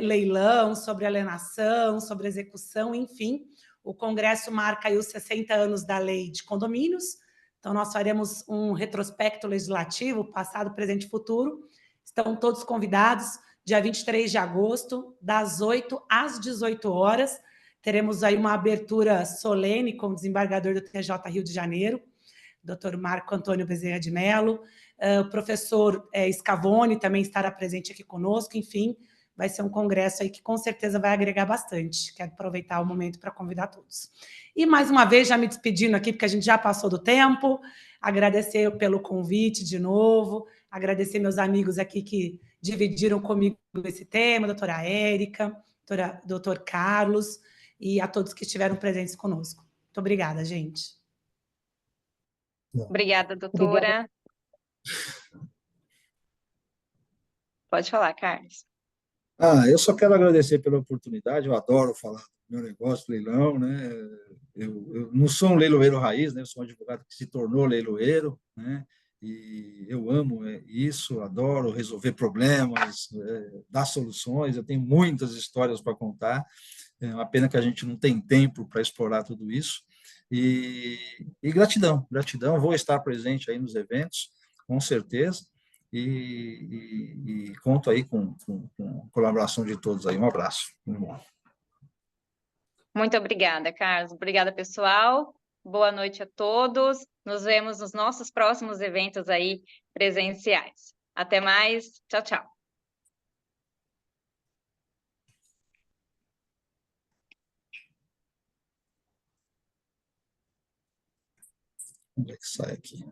leilão, sobre alienação, sobre execução, enfim. O Congresso marca aí os 60 anos da Lei de Condomínios, então nós faremos um retrospecto legislativo, passado, presente e futuro. Estão todos convidados, dia 23 de agosto, das 8 às 18 horas. Teremos aí uma abertura solene com o desembargador do TJ Rio de Janeiro, Dr. Marco Antônio Bezerra de Mello, o professor Scavone também estará presente aqui conosco, enfim, vai ser um congresso aí que com certeza vai agregar bastante. Quero aproveitar o momento para convidar todos. E mais uma vez, já me despedindo aqui, porque a gente já passou do tempo, agradecer pelo convite de novo, agradecer meus amigos aqui que dividiram comigo esse tema, doutora Érica, doutor Carlos, e a todos que estiveram presentes conosco. Muito obrigada, gente. Obrigada, doutora. Obrigada. Pode falar, Carlos. Eu só quero agradecer pela oportunidade, eu adoro falar do meu negócio, leilão, né? Eu não sou um leiloeiro raiz, né? Eu sou um advogado que se tornou leiloeiro, né? E eu amo isso, adoro resolver problemas, dar soluções, eu tenho muitas histórias para contar, é uma pena que a gente não tem tempo para explorar tudo isso, e, e gratidão, gratidão, vou estar presente aí nos eventos, com certeza, e conto aí com a colaboração de todos aí. Um abraço. Muito obrigada, Carlos. Obrigada, pessoal. Boa noite a todos. Nos vemos nos nossos próximos eventos aí presenciais. Até mais. Tchau, tchau. Onde é que sai aqui?